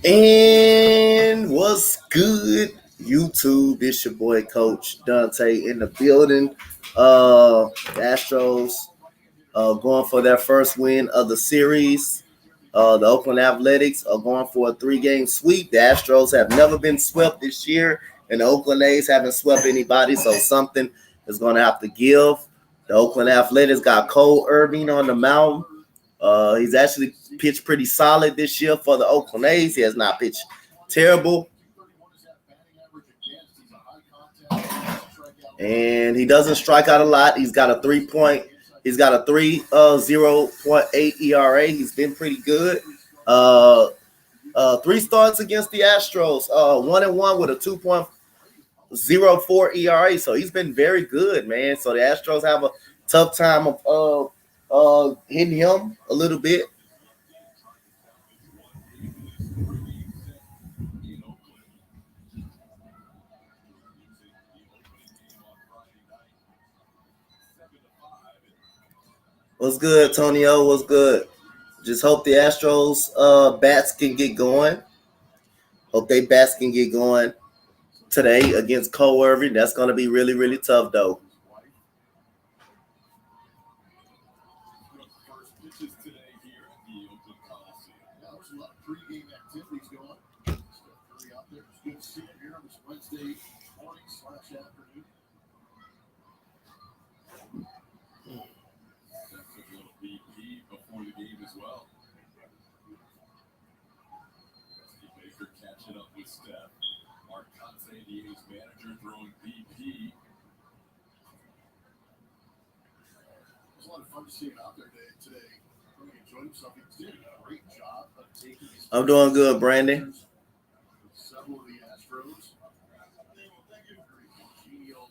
And what's good, YouTube? It's your boy, Coach Dante, in the building. The Astros going for their first win of the series. The Oakland Athletics are going for a 3-game sweep. The Astros have never been swept this year, and the Oakland A's haven't swept anybody, so something is going to have to give. The Oakland Athletics got Cole Irvin on the mound. He's actually pitched pretty solid this year for the Oakland A's. He has not pitched terrible. And he doesn't strike out a lot. He's got a 3.0.8 ERA. He's been pretty good. 3 starts against the Astros. 1-1 with a 2.04 ERA. So he's been very good, man. So the Astros have a tough time of hitting him a little bit. What's good, Tonio? What's good? Just hope the Astros bats can get going. Hope they bats can get going today against Cole Irvin. That's going to be really, really tough, though. I'm doing good, Brandon. Several of the Astros. Genial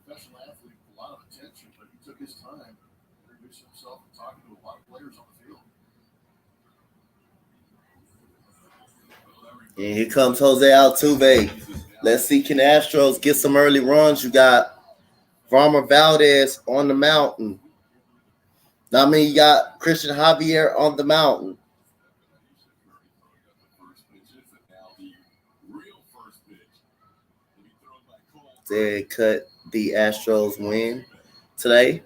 professional athlete with a lot of attention, but he took his time, introduced himself, and talking to a lot of players on the field. And here comes Jose Altuve. Let's see, can the Astros get some early runs? You got Farmer Valdez on the mountain. I mean, you got Cristian Javier on the mountain. They cut the Astros win today.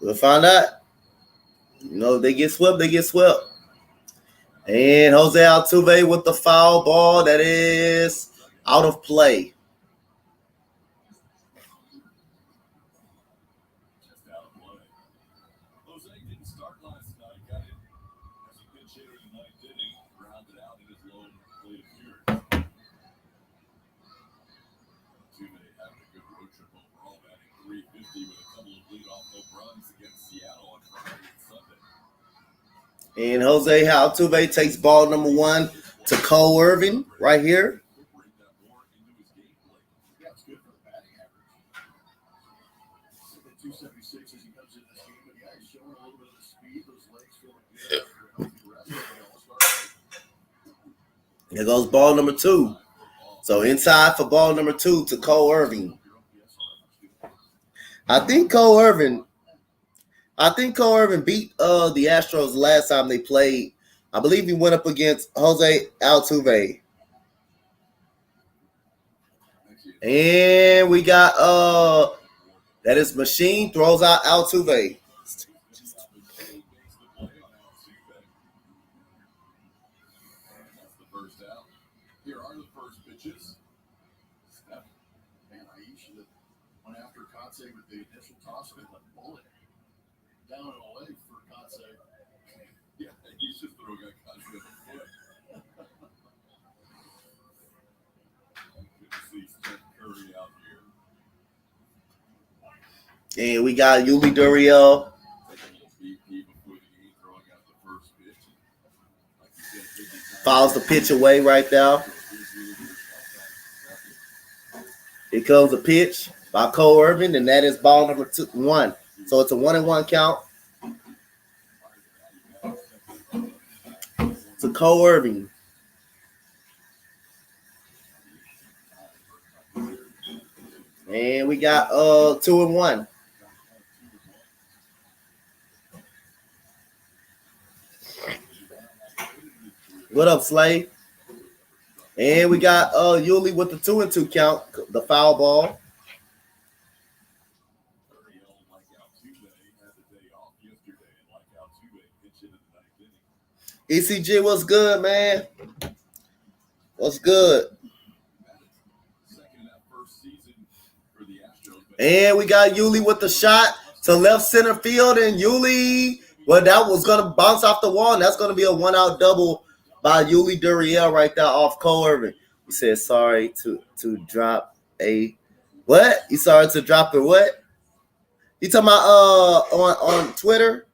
We'll find out. You know, if they get swept, they get swept. And Jose Altuve with the foul ball that is out of play. And Jose Altuve takes ball number 1 to Cole Irvin right here. Here goes ball number 2. So inside for ball number 2 to Cole Irvin. I think Cole Irvin beat the Astros last time they played. I believe he went up against Jose Altuve. And we got that is Machine throws out Altuve. Here are the first pitches. Man, I usually went after Kotsay with the initial toss with the bullet. Down and away for Kotsay. Yeah, he should throw a guy Kotsay in the foot. Good to see Steph Curry out here. And we got Yuli Gurriel. Fouls the pitch away right there. Here comes a pitch by Cole Irvin, and that is ball number 1. So it's a 1-1 count to Cole Irvin. And we got 2-1. What up, Slay? And we got Yuli with the 2-2 count, the foul ball. ECG, what's good, man? What's good? And we got Yuli with the shot to left center field, and Yuli, well, that was going to bounce off the wall, and that's going to be a one-out double by Yuli Duriel right there off Cole Irvin. He said, sorry to drop a what? You sorry to drop a what? You talking about on Twitter?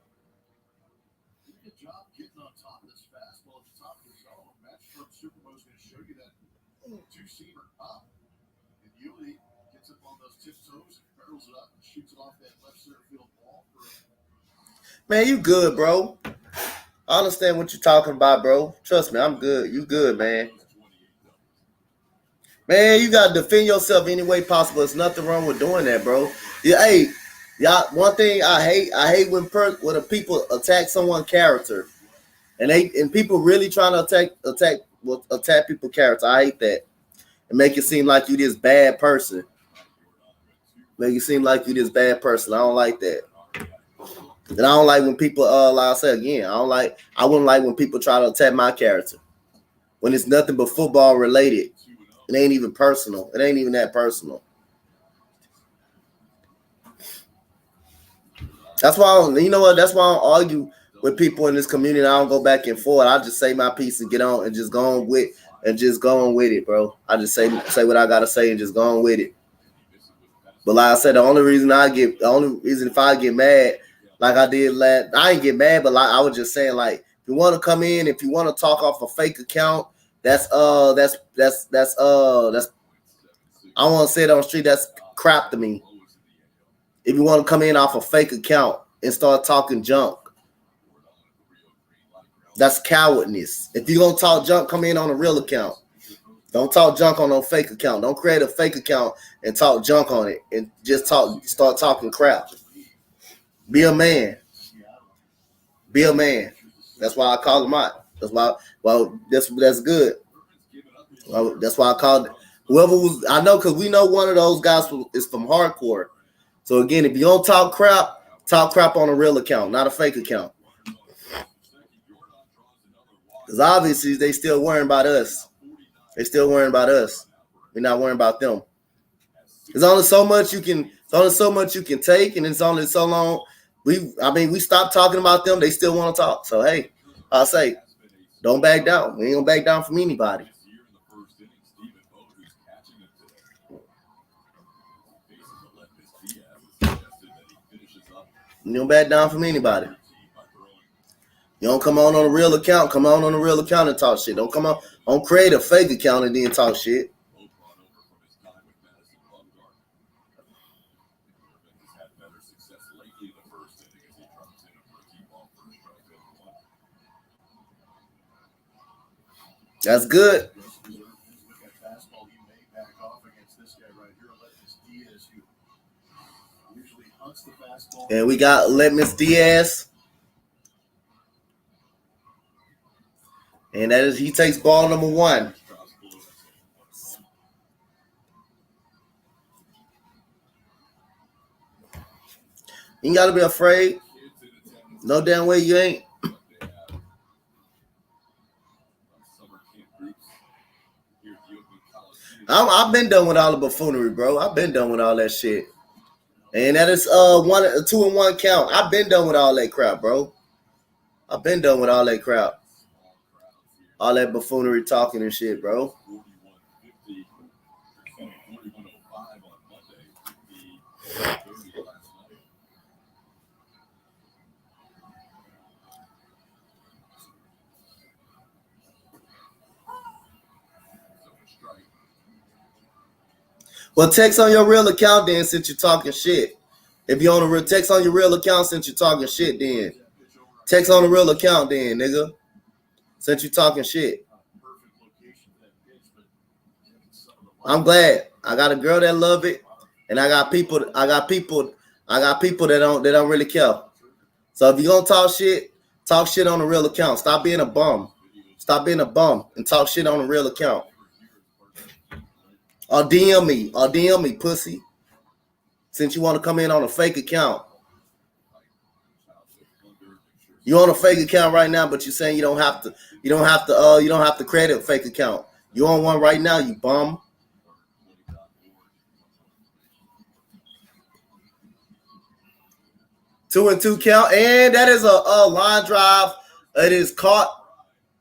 Man, you good, bro. I understand what you're talking about, bro. Trust me, I'm good. You good, man. Man, you gotta defend yourself any way possible. There's nothing wrong with doing that, bro. Yeah, hey, y'all. One thing I hate when the people attack someone's character, and people really trying to attack people's character. I hate that. And make it seem like you this bad person. Make it seem like you this bad person. I don't like that. And I don't like when people, like I said again, I wouldn't like when people try to attack my character. When it's nothing but football related. It ain't even personal. It ain't even that personal. That's why you know what? That's why I don't argue with people in this community. I don't go back and forth. I just say my piece and get on and just go on with it, bro. I just say what I gotta say and just go on with it. But like I said, the only reason if I get mad, like I did I ain't get mad, but like I was just saying, like, if you want to come in, if you want to talk off a fake account, that's I don't want to say it on the street, that's crap to me. If you want to come in off a fake account and start talking junk, that's cowardness. If you're gonna talk junk, come in on a real account. Don't talk junk on no fake account. Don't create a fake account and talk junk on it and just start talking crap. Be a man. Be a man. That's why I call him out. That's why. Well, that's good. Well, that's why I called whoever was. I know because we know one of those guys is from hardcore. So again, if you don't talk crap on a real account, not a fake account. Because obviously they still worrying about us. They still worrying about us. We're not worrying about them. There's only so much you can. There's only so much you can take, and it's only so long. We stopped talking about them. They still want to talk. So hey, I'll say, don't back down. We ain't gonna back down from anybody. You don't back down from anybody. You don't come on a real account. Come on a real account and talk shit. Don't create a fake account and then talk shit. That's good. And we got Letmus Diaz. And that is, he takes ball number 1. You ain't got to be afraid. No damn way you ain't. I've been done with all the buffoonery, bro. I've been done with all that shit. And that is a 2-1 count. I've been done with all that crap, bro. I've been done with all that crap. All that buffoonery talking and shit, bro. Well, text on your real account then since you're talking shit. If you're on a real, text on your real account since you're talking shit then. Text on the real account then, nigga. Since you're talking shit. I'm glad. I got a girl that love it, and I got people that don't really care. So if you're gonna talk shit on the real account. Stop being a bum. Stop being a bum and talk shit on a real account. Or DM me, pussy. Since you want to come in on a fake account. You on a fake account right now, but you're saying you don't have to create a fake account. You on one right now, you bum. Two and two count, and that is a line drive. It is caught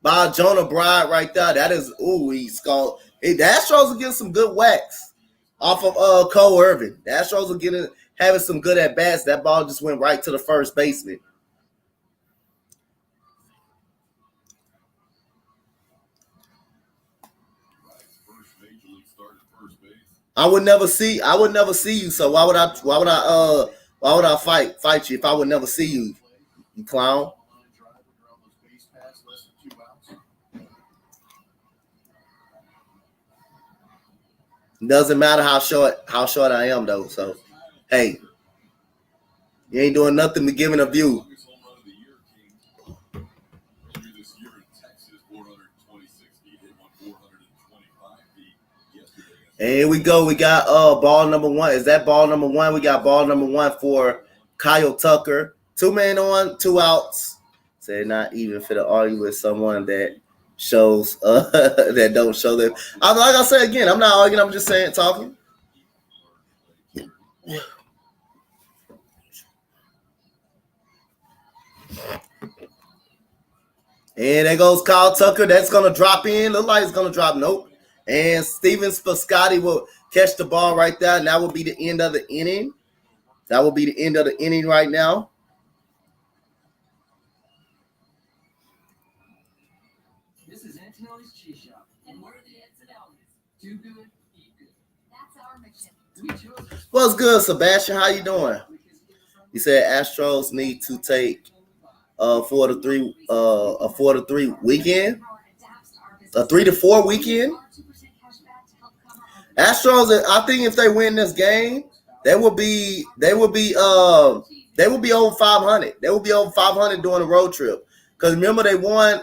by Jonah Bride right there. That is, he's called. Hey, the Astros are getting some good whacks off of Cole Irvin. The Astros are having some good at bats. That ball just went right to the first baseman. I would never see you. So why would I fight you if I would never see you, you clown? Doesn't matter how short I am though. So hey, you ain't doing nothing but giving a view. And here we go. We got ball number one. Is that ball number one? We got ball number one for Kyle Tucker. 2 men on, 2 outs. So not even for to argue with someone that shows that don't show them. Like I said again, I'm not arguing. I'm just saying, talking. And there goes Kyle Tucker. That's gonna drop in. Look like it's gonna drop. Nope. And Steven Piscotty will catch the ball right there. And that will be the end of the inning. That will be the end of the inning right now. This is Antonelli's Cheese Shop. And we're the Antonellis. Do good, eat good. That's our mission. What's good, Sebastian? How you doing? He said Astros need to take a 4-3 weekend. A 3-4 weekend. Astros, I think if they win this game, they will be over 500. They will be over 500 during the road trip. Because remember they won.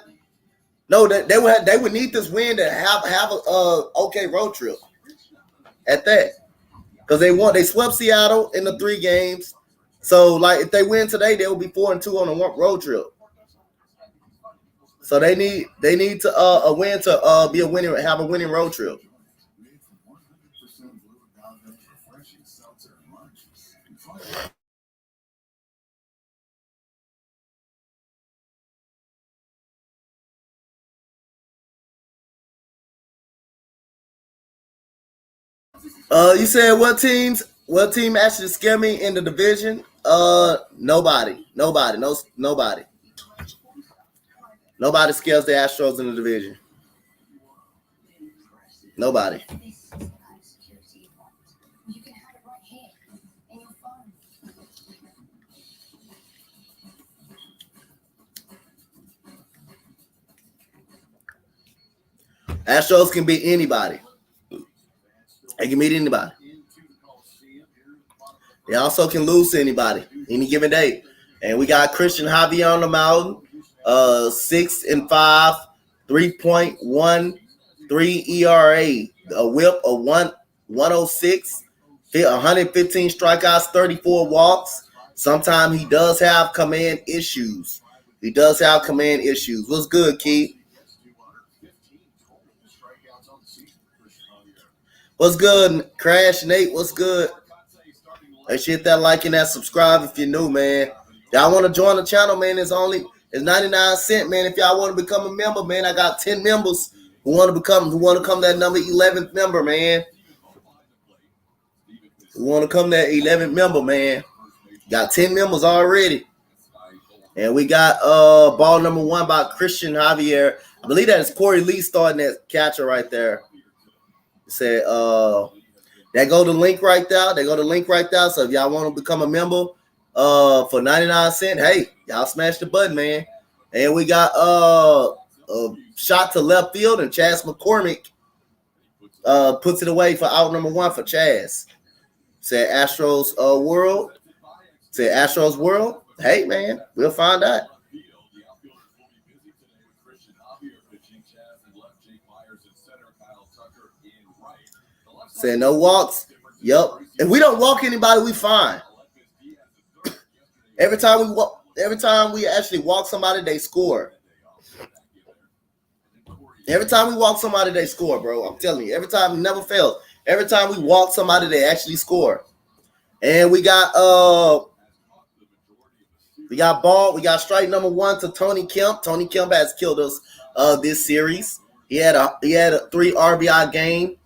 No, they would need this win to have a okay road trip. At that, because they swept Seattle in the 3 games. So like if they win today, they will be 4-2 on a road trip. So they need to a win to be a winning, have a winning road trip. You said what team actually scared me in the division? Nobody. Nobody scares the Astros in the division. Nobody. Astros can beat anybody. They can beat anybody. They also can lose to anybody any given day. And we got Cristian Javier on the mound. 6-5, 3.13 ERA, a whip of 106, 115 strikeouts, 34 walks. Sometimes he does have command issues. What's good, Keith? What's good, Crash Nate? What's good? Hey, hit that like and that subscribe if you're new, man. Y'all want to join the channel, man? It's 99 cents, man. If y'all want to become a member, man, I got 10 members who want to come that number 11th member, man. Who want to come that 11th member, man? Got 10 members already. And we got ball number one by Cristian Javier. I believe that is Corey Lee starting that catcher right there. Said that go the link right there. So if y'all want to become a member for 99 cents, hey, y'all smash the button, man. And we got a shot to left field, and Chaz McCormick puts it away for out number one for Chaz. Said Astros world. Hey, man, we'll find out. Said no walks. Yep. If we don't walk anybody, we fine. Every time we actually walk somebody, they score. Every time we walk somebody, they score, bro. I'm telling you. Every time, it never fails. Every time we walk somebody, they actually score. And we got ball. We got strike number 1 to Tony Kemp. Tony Kemp has killed us this series. He had a 3 RBI game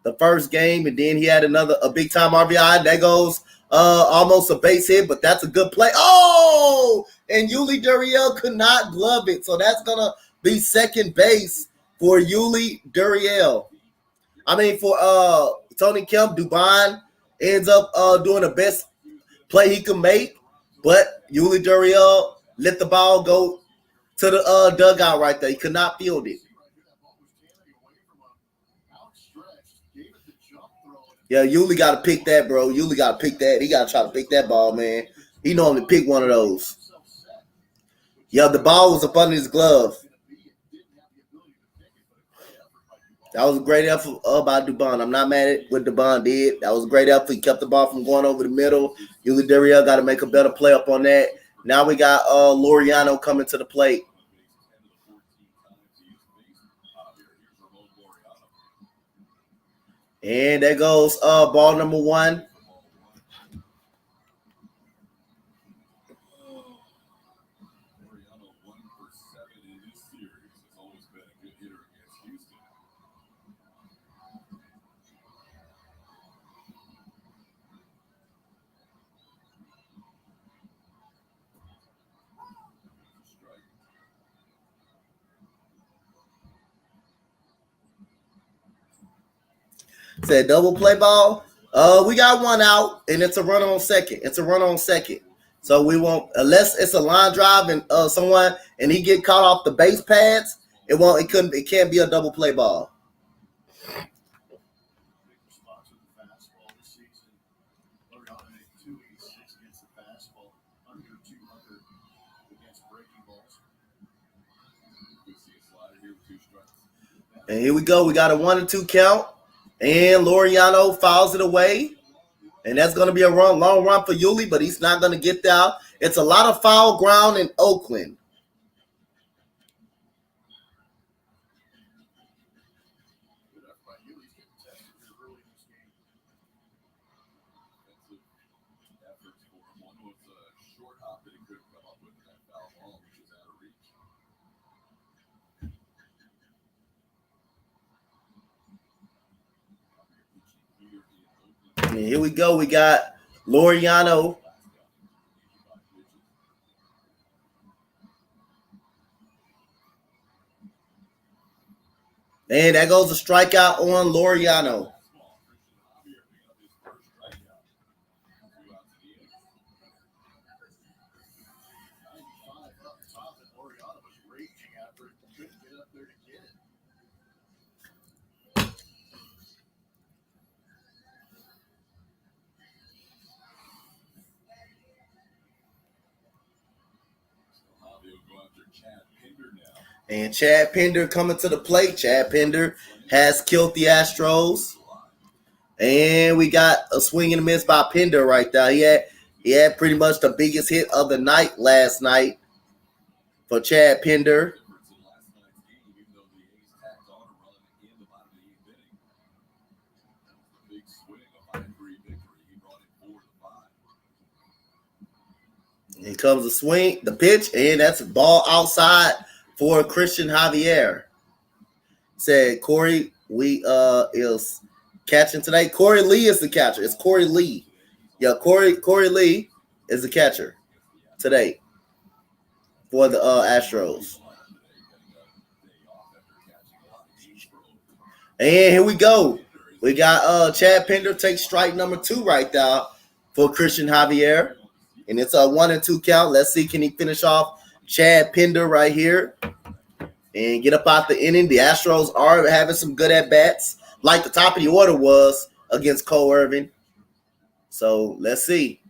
the first game, and then he had a big time RBI. That goes almost a base hit, but that's a good play. Oh, and Yuli Gurriel could not glove it, so that's gonna be second base for Yuli Gurriel. I mean, for Tony Kemp, Dubon ends up doing the best play he could make, but Yuli Gurriel let the ball go to the dugout right there. He could not field it. Yeah, Yuli got to pick that, bro. Yuli got to pick that. He got to try to pick that ball, man. He normally pick one of those. Yeah, the ball was up under his glove. That was a great effort by Dubon. I'm not mad at what Dubon did. That was a great effort. He kept the ball from going over the middle. Yuli Gurriel got to make a better play up on that. Now we got Laureano coming to the plate. And there goes ball number 1. Said double play ball. We got one out, and it's a run on second. So we won't, unless it's a line drive and someone and he get caught off the base pads. It can't be a double play ball. And here we go. We got a 1-2 count. And Laureano fouls it away. And that's going to be a long run for Yuli, but he's not going to get there. It's a lot of foul ground in Oakland. And here we go. We got Laureano. And that goes a strikeout on Laureano. And Chad Pinder coming to the plate. Chad Pinder has killed the Astros. And we got a swing and a miss by Pinder right there. He had pretty much the biggest hit of the night last night for Chad Pinder. Here comes the swing, the pitch, and that's a ball outside for Cristian Javier. Said Corey is catching today. Corey Lee is the catcher. It's Corey Lee. Yeah, Corey Lee is the catcher today for the Astros. And here we go. We got Chad Pinder takes strike number 2 right there for Cristian Javier. And it's a 1-2 count. Let's see, can he finish off Chad Pinder right here and get up out the inning? The Astros are having some good at-bats, like the top of the order was against Cole Irvin. So let's see.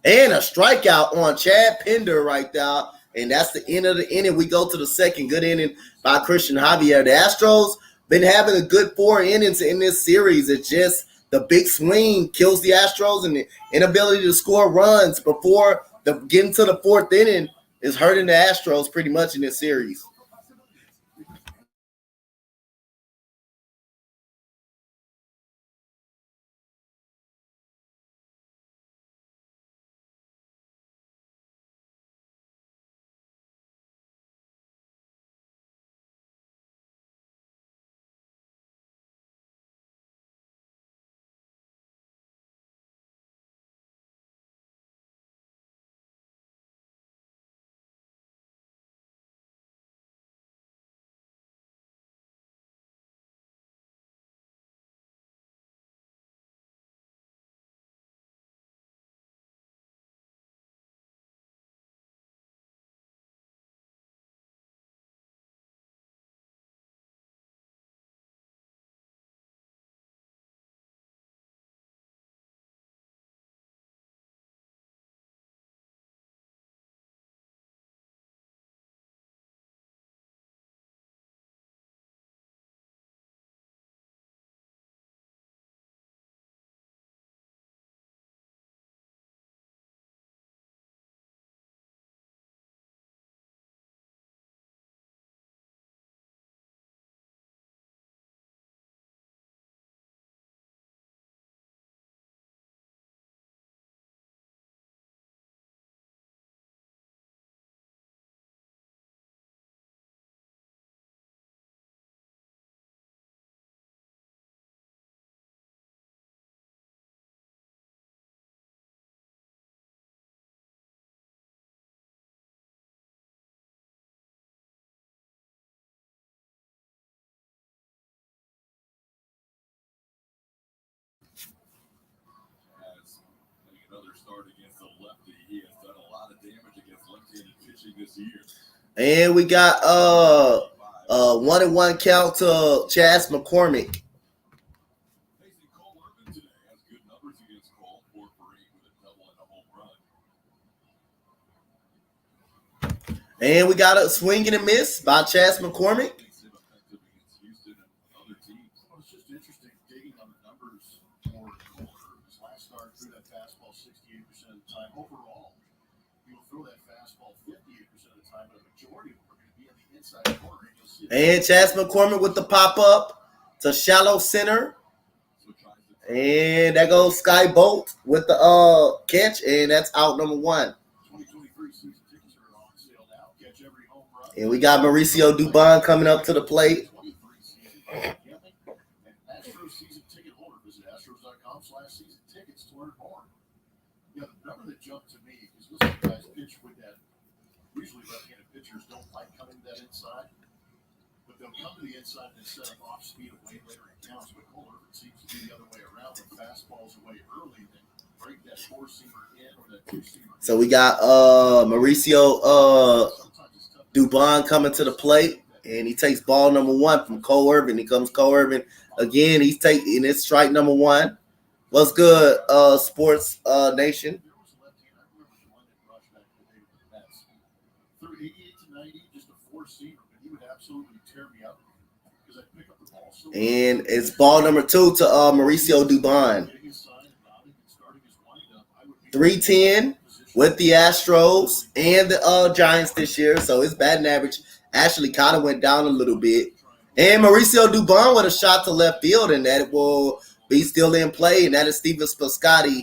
And a strikeout on Chad Pinder right there. And that's the end of the inning. We go to the second. Good inning by Cristian Javier. The Astros been having a good 4 innings in this series. It's just the big swing kills the Astros, and the inability to score runs before getting to the 4th inning is hurting the Astros pretty much in this series. And we got 1-1 count to Chas McCormick. And we got a swing and a miss by Chas McCormick. It's just interesting digging on the numbers for Kohler. His last start threw that fastball 68% of the time. Overall, he'll throw that fastball 58% of the time, but a majority of them are going to be on the inside corner. And Chas McCormick with the pop up to shallow center. And there goes Sky Bolt with the catch, and that's out number 1. And we got Mauricio Dubon coming up to the plate. Astros season ticket holder, visit Astros.com/season tickets to learn more. You know, the number that jumped to me is listening to guys pitch with that. Usually left-handed pitchers don't like coming to that inside, but they'll come to the inside and set up off speed away later in counts. But Kohler, it seems to be the other way around. When fastballs away early, then break that 4-seamer in or that 2-seamer. So we got Mauricio Dubon coming to the plate, and he takes ball number 1 from Cole Irvin. He comes Cole Irvin again. He's taking it's strike number 1. What's good, Sports Nation? There was a left-hand. I remember the one that rushed back to the day with the Mets. Threw 88-90, just a 4-seamer, but he would absolutely tear me up because I'd pick up the ball. So And it's ball number 2 to Mauricio Dubon. 310 with the Astros and the Giants this year, so his batting average actually kind of went down a little bit. And Mauricio Dubon with a shot to left field, and that will be still in play, and that is Steven Piscotty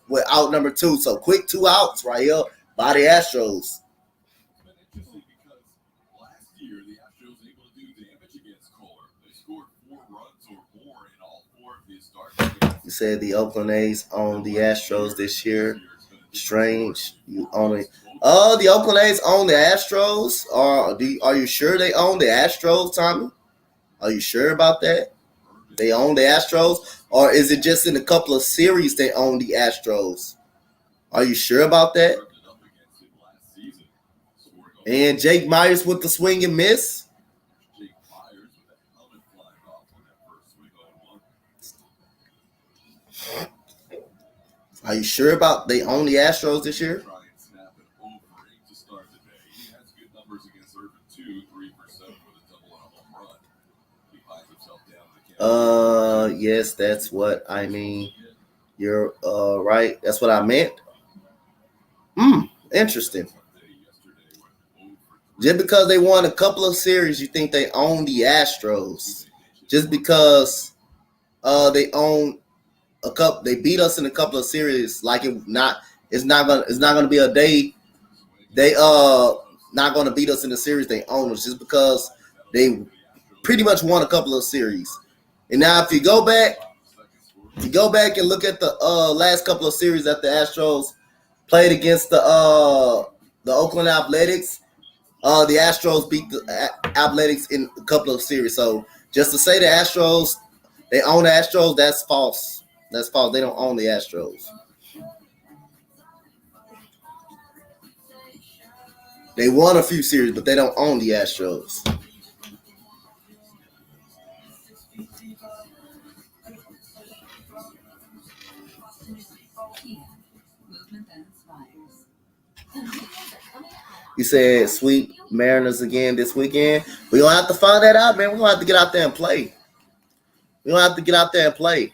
with out number 2. So quick 2 outs right here by the Astros. You said the Oakland A's own the Astros this year. Strange. You only the Oakland A's own the Astros. Are you sure they own the Astros, Tommy? Are you sure about that? They own the Astros? Or is it just in a couple of series they own the Astros? Are you sure about that? And Jake Myers with the swing and miss. Are you sure about they own the Astros this year? Yes, that's what I mean. You're right. That's what I meant. Interesting. Just because they won a couple of series, you think they own the Astros? Just because they own a couple, they beat us in a couple of series. Like it's not gonna be a day they not gonna beat us in the series they own us just because they pretty much won a couple of series. And now if you go back and look at the last couple of series that the Astros played against the Oakland Athletics. The Astros beat the Athletics in a couple of series. So just to say the Astros, they own the Astros, that's false. That's false. They don't own the Astros. They won a few series, but they don't own the Astros. You said sweep Mariners again this weekend. We're going to have to find that out, man. We're going to have to get out there and play. We're going to have to get out there and play.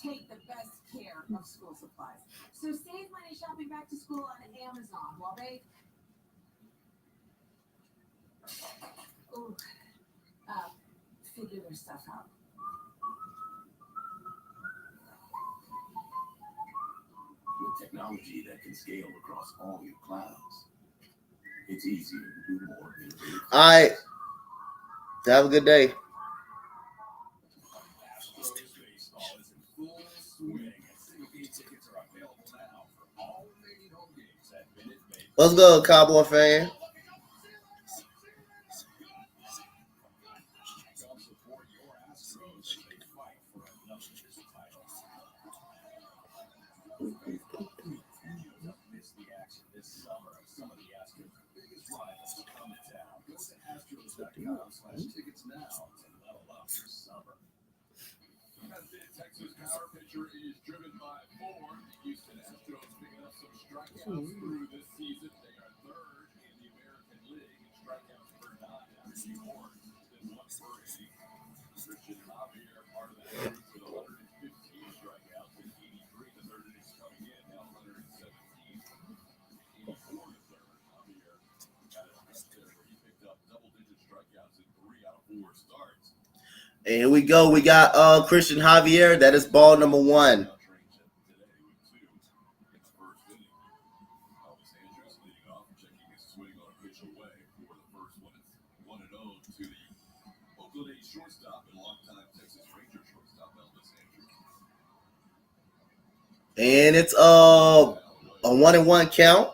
Take the best care of school supplies. So save money shopping back to school on Amazon while they figure their stuff out. With technology that can scale across all your clouds, it's easier to do more. All right. Have a good day. What's good, Cowboy fan? Tickets now to level up for summer. Texas power pitcher is driven by four. The Houston Astros picking up some strikeouts through this season. They are third in the American League in strikeouts per nine. After more than 1 per inning. Cristian Javier, part of that group with 115 strikeouts in 83. The third innings coming in, now 117. 84 to third. Javier got it right there where he picked up double-digit strikeouts in 3 out of 4 starts. And here we go. We got Cristian Javier. That is ball number 1. And it's a 1-1 count.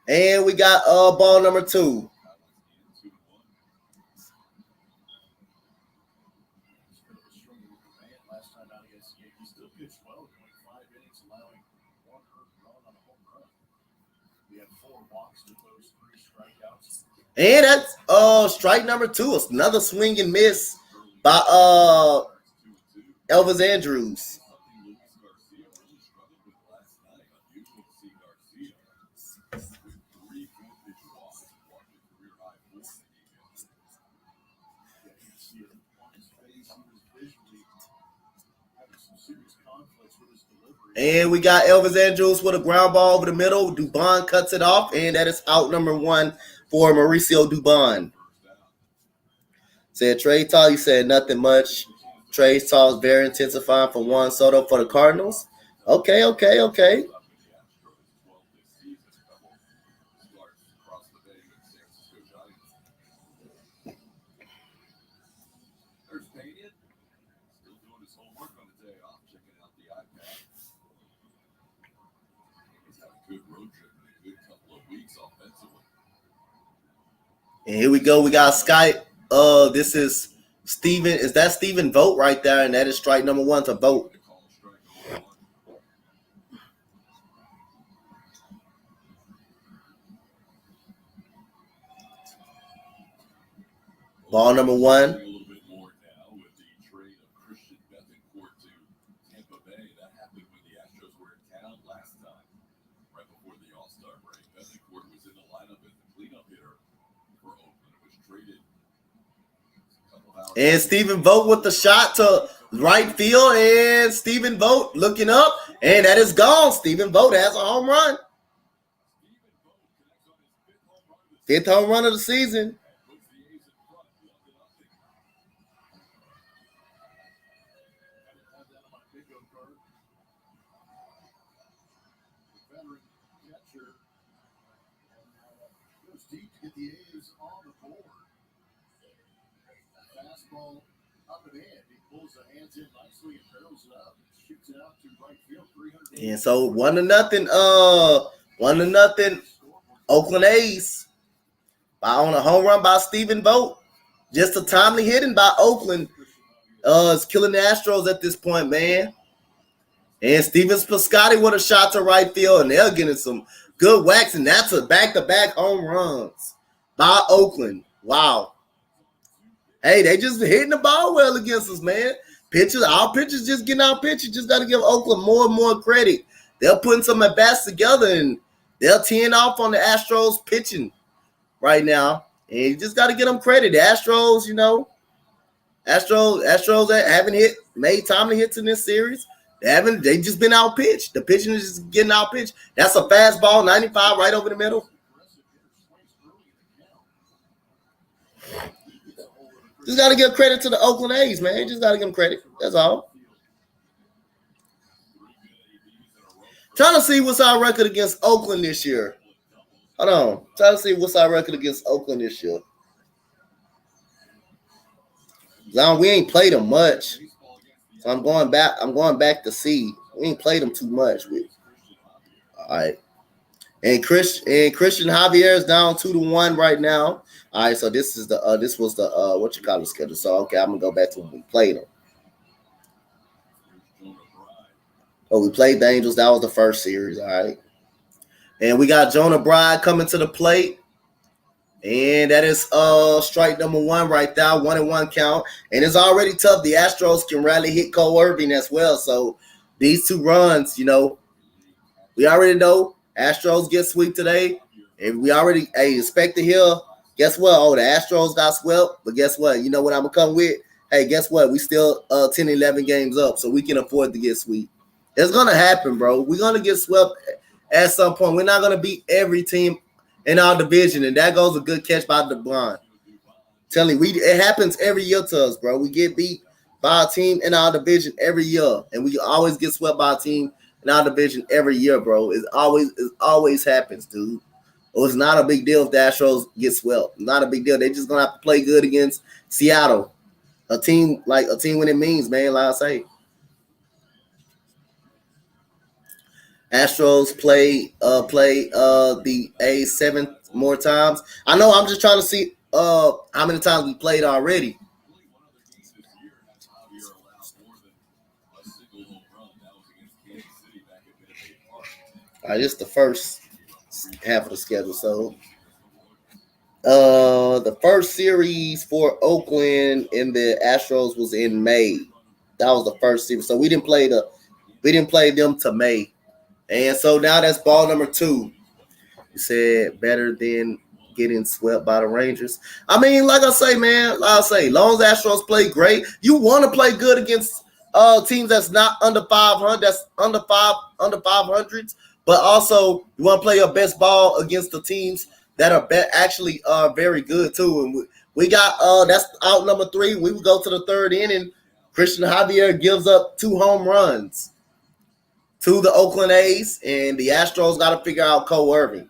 And we got ball number 2. And that's strike number 2. It's another swing and miss by Elvis Andrews. And we got Elvis Andrews with a ground ball over the middle. Dubon cuts it off, and that is out number 1 for Mauricio Dubon. Said Trey Tall, you said nothing much. Trey Tall is very intensifying for Juan Soto for the Cardinals. Okay. And here we go. We got Skype. This is Steven, is that Steven Vogt right there? And that is strike number one to Vogt. They call a strike number one. Ball number one. A little bit more now with the trade of Cristian Javier to Tampa Bay. That happened when the Astros were in town last time, right before the All-Star break. Javier was in the lineup as the cleanup hitter for Oakland. It was traded a couple hours. And Steven Vogt with the shot to right field. And Steven Vogt looking up. And that is gone. Steven Vogt has a home run. Fifth home run of the season. Deep to get the A's on the board. Fastball up and in. He pulls the hands in nicely and barrels it up. Shoots it out to right field. 300. And so 1-0. 1-0. Oakland A's. On a home run by Steven Vogt. Just a timely hitting by Oakland. It's killing the Astros at this point, man. And Steven Piscotty with a shot to right field, and they're getting some good whacks, and that's a back-to-back home runs by Oakland. Wow. Hey, they just hitting the ball well against us, man. Our pitchers just getting our pitches. Just got to give Oakland more and more credit. They're putting some at-bats together, and they're teeing off on the Astros pitching right now. And you just got to get them credit. The Astros, Astros haven't made timely hits in this series. They just been out pitched. The pitching is just getting out pitched. That's a fastball, 95 right over the middle. Just got to give credit to the Oakland A's, man. Just got to give them credit. That's all. Trying to see what's our record against Oakland this year. Hold on. Trying to see what's our record against Oakland this year. We ain't played them much. So I'm going back to see. We ain't played them too much. All right. And Cristian Javier is down 2-1 right now. All right, so this was the schedule. So okay, I'm gonna go back to when we played them. Oh, we played the Angels. That was the first series. All right. And we got Jonah Bride coming to the plate. And that is strike number one right there, 1-1 count. And it's already tough. The Astros can rarely hit Cole Irvin as well. So these two runs, we already know Astros get sweep today. And we already expect to hear, guess what? Oh, the Astros got swept. But guess what? You know what I'm going to come with? Hey, guess what? We still 10, 11 games up. So we can afford to get sweep. It's going to happen, bro. We're going to get swept at some point. We're not going to beat every team in our division, and that goes a good catch by DeBron. Telling you, it happens every year to us, bro. We get beat by a team in our division every year, and we always get swept by a team in our division every year, bro. It always happens, dude. It's not a big deal if the Astros get swept. Not a big deal. They're just gonna have to play good against Seattle, a team when it means, man. Like I say. Astros play the A's 7 more times. I know. I'm just trying to see how many times we played already. All right, this is the first half of the schedule. So, the first series for Oakland and the Astros was in May. That was the first series. So we didn't play them to May. And so now that's ball number 2. You said better than getting swept by the Rangers. I mean, like I say, man, long as Astros play great, you want to play good against teams that's not under 500, that's under 500s, but also you want to play your best ball against the teams that are actually very good too. And we got that's out number 3. We would go to the 3rd inning. Cristian Javier gives up 2 home runs to the Oakland A's, and the Astros got to figure out Cole Irvin.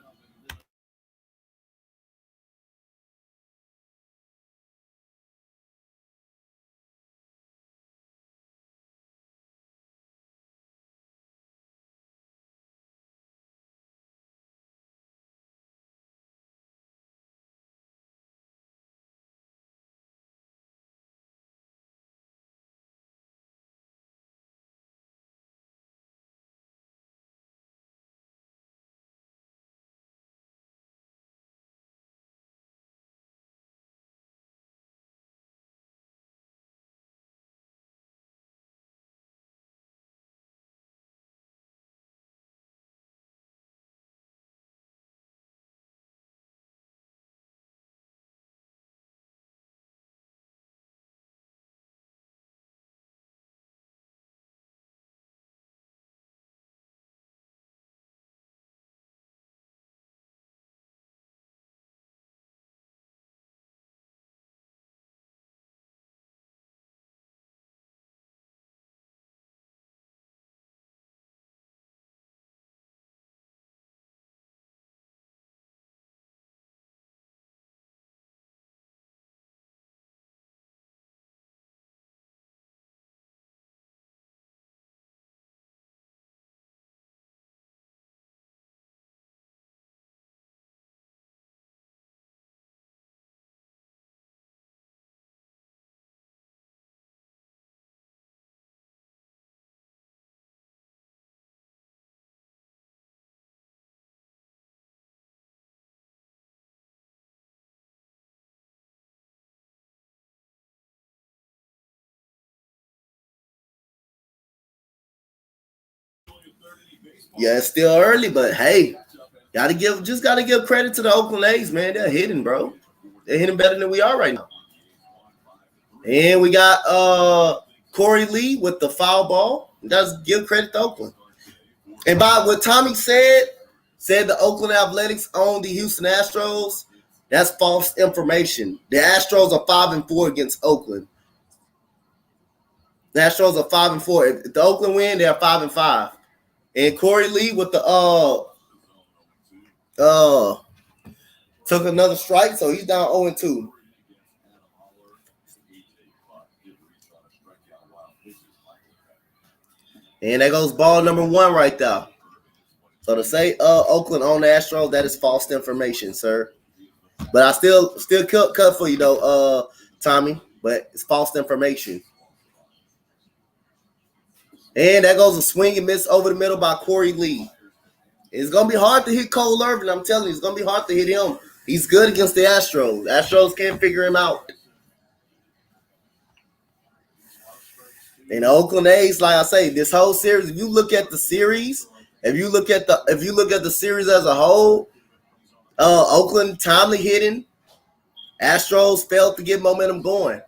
Yeah, it's still early, but hey, gotta give credit to the Oakland A's, man. They're hitting, bro. They're hitting better than we are right now. And we got Corey Lee with the foul ball. Gotta give credit to Oakland. And by what Tommy said the Oakland Athletics own the Houston Astros. That's false information. The Astros are 5-4 against Oakland. The Astros are 5-4. If the Oakland win, they are 5-5. And Corey Lee with the uh took another strike, so he's down 0-2. And that goes ball number 1 right there. So to say Oakland on the Astros, that is false information, sir. But I still cut for you though, Tommy. But it's false information. And that goes a swing and miss over the middle by Corey Lee. It's gonna be hard to hit Cole Irvin. I'm telling you, it's gonna be hard to hit him. He's good against the Astros. Astros can't figure him out. And the Oakland A's, like I say, this whole series. If you look at the series, if you look at the series as a whole, Oakland timely hitting. Astros failed to get momentum going.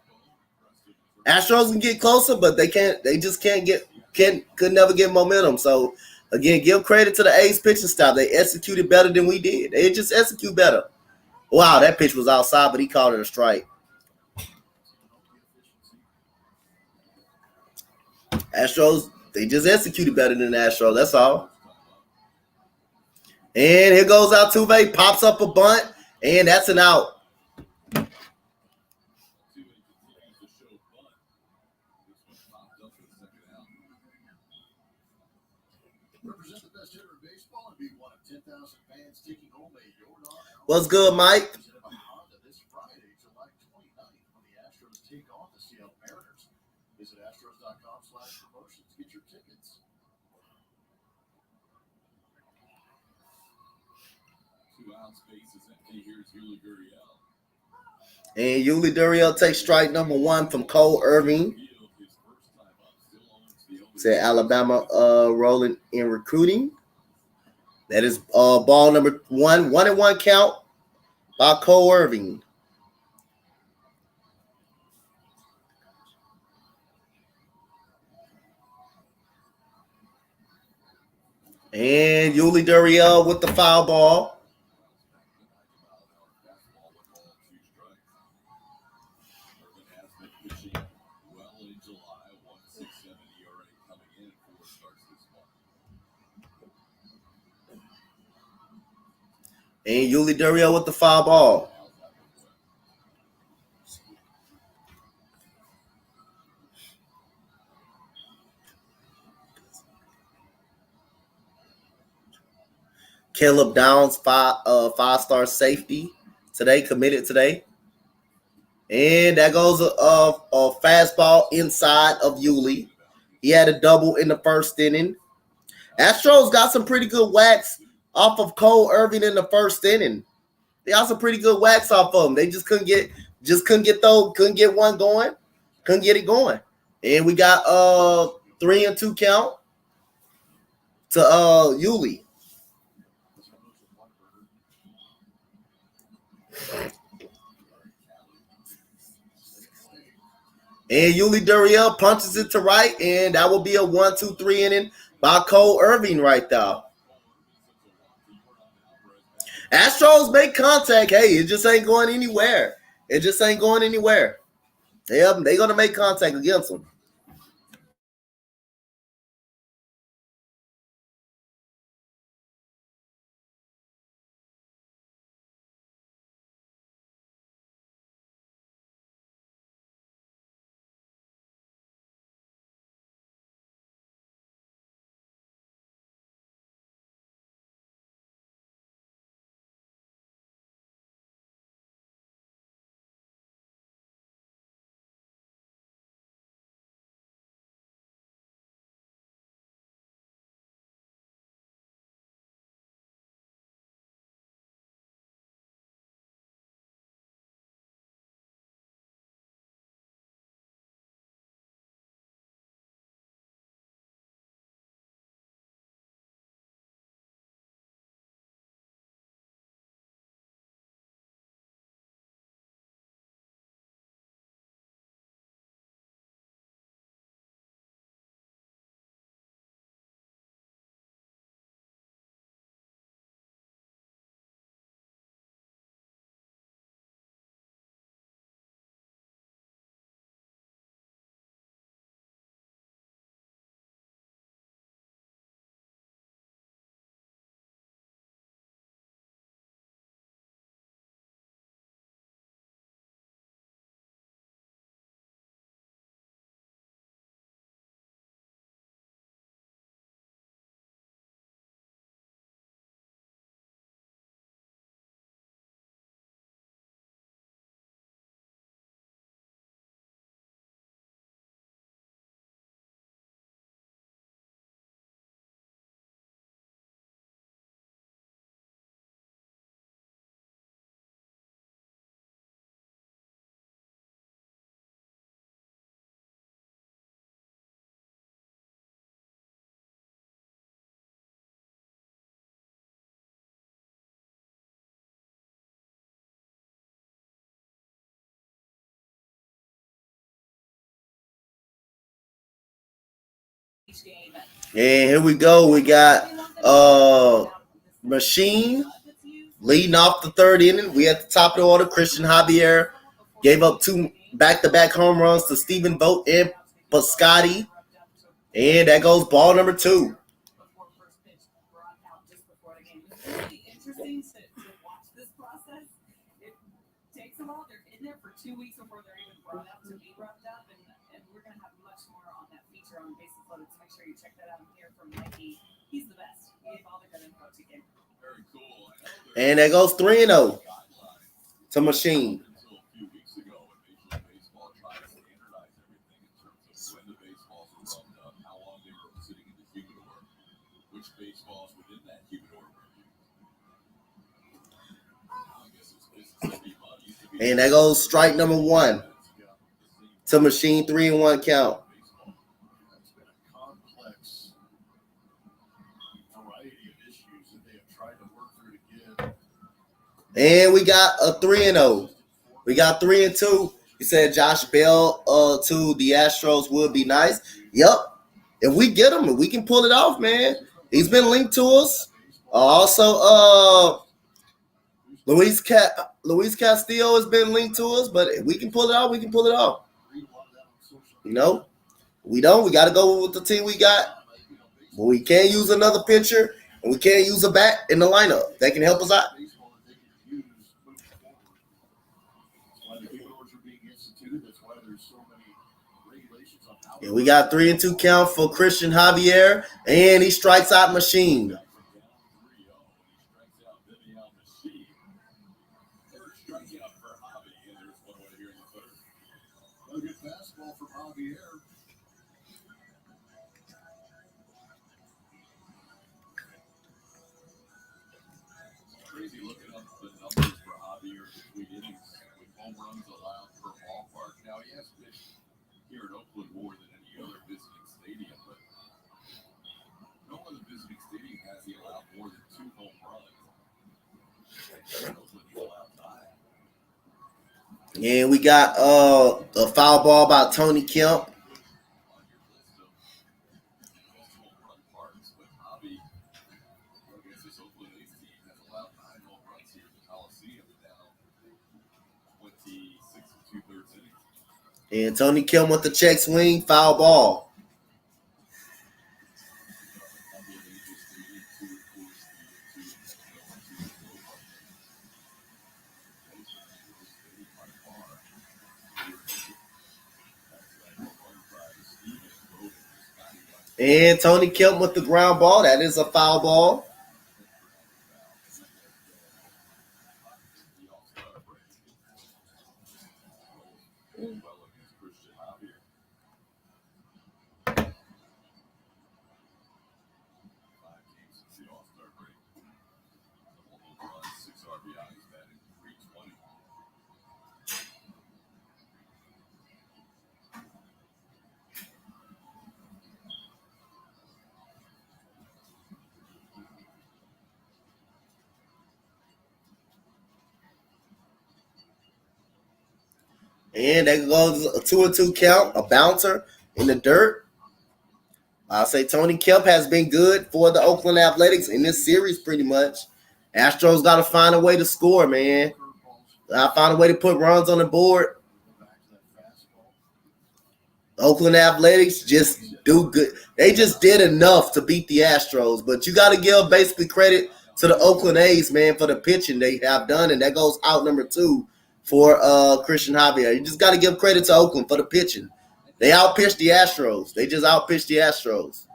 Astros can get closer, but they can't. They just could never get momentum. So again, give credit to the A's pitching staff. They executed better than we did. They just execute better. Wow, that pitch was outside, but he called it a strike. Astros, they just executed better than the Astros. That's all. And here goes Altuve, pops up a bunt, and that's an out. Represent the best hitter in baseball and be one of 10,000 fans taking home a Jordan. What's good, Mike? This Friday, July 29th, when the Astros take on the Seattle Mariners. Visit Astros.com/promotions. Get your tickets. 2 out, space is empty. Here's Yuli Gurriel. And Yuli Gurriel takes strike number 1 from Cole Irvin. Said Alabama rolling in recruiting. That is ball number 1, 1-1 count by Cole Irvin. And Yuli Gurriel with the foul ball. And Yuli Gurriel with the foul ball. Caleb Downs, five-star safety today, committed today. And that goes a fastball inside of Yuli. He had a double in the first inning. Astros got some pretty good whacks off of Cole Irvin in the first inning. They got some pretty good whacks off of him. They couldn't get one going, couldn't get it going. And we got 3-2 count to Yuli. And Yuli Gurriel punches it to right, and that will be a 1-2-3 inning by Cole Irvin right there. Astros make contact. Hey, it just ain't going anywhere. They're going to make contact against them. And here we go. We got Machine leading off the third inning. We at the top of the order. Cristian Javier gave up 2 back-to-back home runs to Stephen Vogt and Piscotti. And that goes ball number 2. Interesting to watch this process. It takes a while. They're in there for 2 weeks before they're even brought up to be brought up, and we're gonna have much more on that feature on Bases Loaded. So make sure you check that out and hear from Mikey. He's the best. He gave all the good info to get. Very cool. And that goes 3-0 to Machine. Until a few weeks ago, when Major League Baseball tried to standardize everything in terms of when the baseballs were rubbed up, how long they were sitting in the humidor, which baseballs within that humidor were used. I guess it's Mississippi mud. Used to be And that goes strike number 1 to Machine. 3-1 count. That's been a complex variety of issues that they have tried to work through to get. And we got a 3-0. We got 3-2. He said Josh Bell to the Astros would be nice. Yup. If we get him, we can pull it off, man. He's been linked to us. Also, Luis Castillo has been linked to us, but if we can pull it off, we can pull it off. You know, we don't. We got to go with the team we got. But we can't use another pitcher, and we can't use a bat in the lineup that can help us out. Baseball that they can use moving forward. That's why the humidors are being instituted. That's why there's so many regulations on how. And we got 3-2 count for Cristian Javier, and he strikes out Machine. down 3-0, and he strikes out Vivian Machine. Third strikeout for Javi, and there's one away here in the third. A good fastball for Javier. Crazy looking up the numbers for Javier between innings with home runs allowed per ballpark. Now, he has pitched here in Oakland more than any other visiting stadium, but no other visiting stadium has he allowed more than 2 home runs. In Oakland, he allowed 9. And we got a foul ball by Tony Kemp. On your list of most home run parks, but Javi, against this Oakland A's team, has allowed 9 home runs here at the Coliseum now. 26 and 2/3 innings. And Tony Kemp with the check swing, foul ball. And Tony Kemp with the ground ball. That is a foul ball. And that goes a 2-2 count, a bouncer in the dirt. I'll say Tony Kemp has been good for the Oakland Athletics in this series pretty much. Astros got to find a way to score, man. Got to find a way to put runs on the board. Oakland Athletics just do good. They just did enough to beat the Astros, but you got to give basically credit to the Oakland A's, man, for the pitching they have done, and that goes out number 2 for Cristian Javier. You just got to give credit to Oakland for the pitching. They outpitched the Astros. They just outpitched the Astros.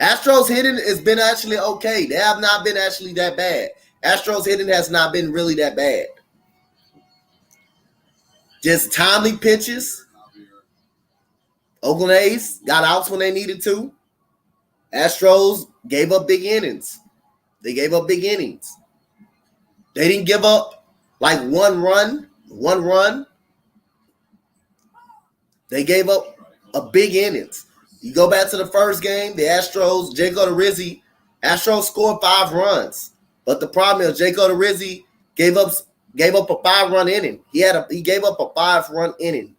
Astros hitting has been actually okay. They have not been actually that bad. Astros hitting has not been really that bad. Just timely pitches. Oakland A's got outs when they needed to. Astros gave up big innings. They gave up big innings. They didn't give up like one run. They gave up a big innings. You go back to the first game, the Astros, Jake Odorizzi, Astros scored 5 runs. But the problem is Jake Odorizzi gave up a 5-run inning. He gave up a 5-run inning.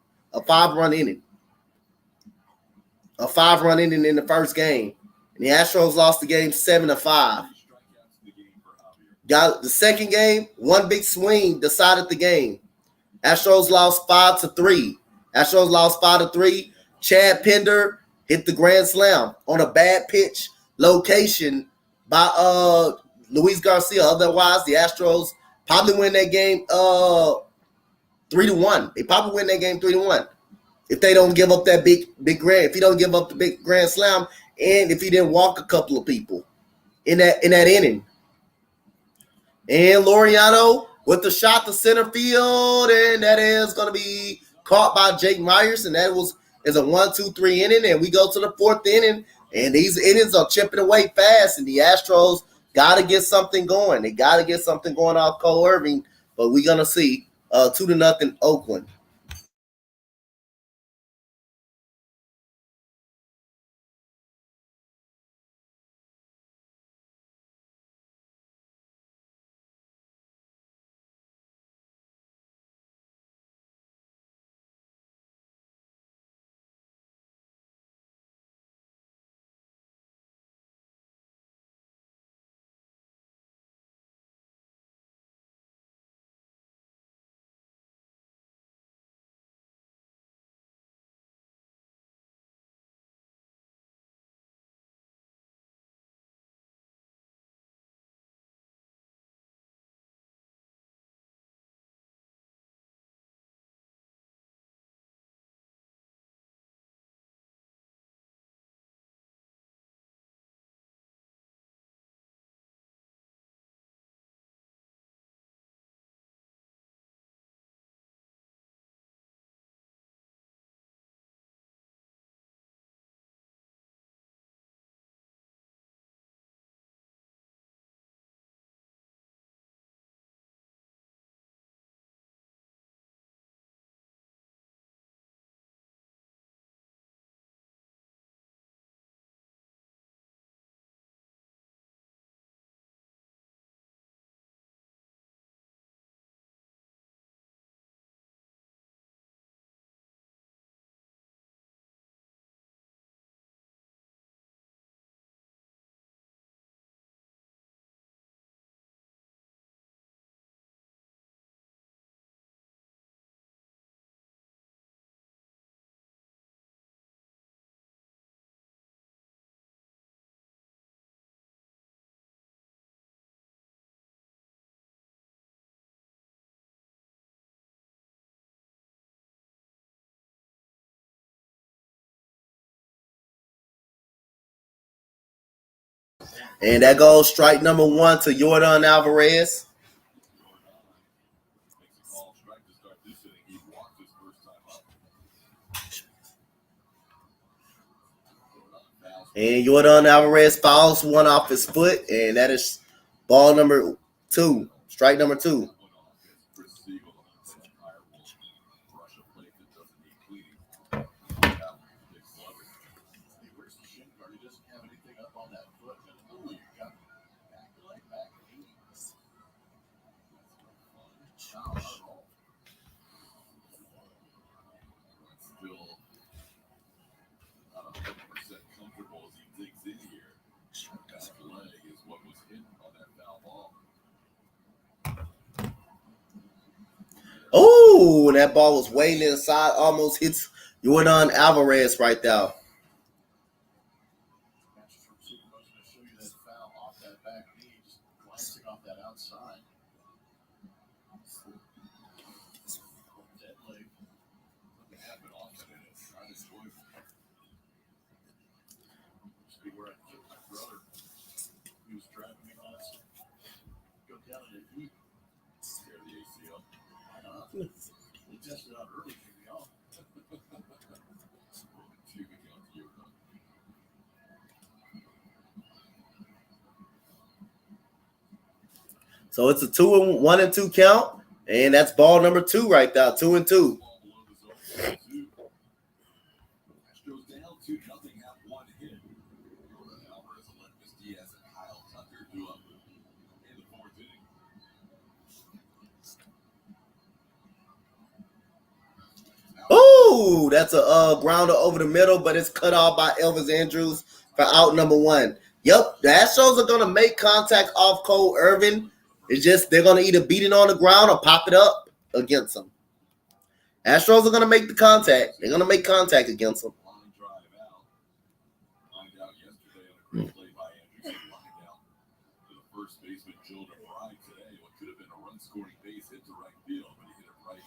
a 5-run inning in the first game. And the Astros lost the game 7-5. Got the second game, one big swing decided the game. Astros lost 5-3. Astros lost 5-3. Chad Pender hit the grand slam on a bad pitch location by Luis Garcia. Otherwise, the Astros probably win that game 3-1. They probably win that game 3-1 if they don't give up that big grand. If he don't give up the big grand slam, and if he didn't walk a couple of people in that inning. And Laureano with the shot to center field, and that is going to be caught by Jake Myers, and that is a 1-2-3 inning, and we go to the fourth inning, and these innings are chipping away fast, and the Astros got to get something going. They got to get something going off Cole Irvin, but we're going to see 2-0 Oakland. And that goes strike number 1 to Yordan Alvarez. And Yordan Alvarez fouls one off his foot, and that is ball number 2, strike number 2. Oh, that ball was way inside, almost hits Yordan Alvarez right there. So it's a 1-2 count, and that's ball number 2 right there, 2-2. Ooh, that's a grounder over the middle, but it's cut off by Elvis Andrews for out number 1. Yep, the Astros are gonna make contact off Cole Irvin. It's just they're gonna either beat it on the ground or pop it up against him. Astros are gonna make the contact. They're gonna make contact against him. Line drive out. Lined out yesterday on a great play by Anderson. Lined out to the first baseman, Joe DeFry today. What could have been a run-scoring base hit to right field, but he hit it right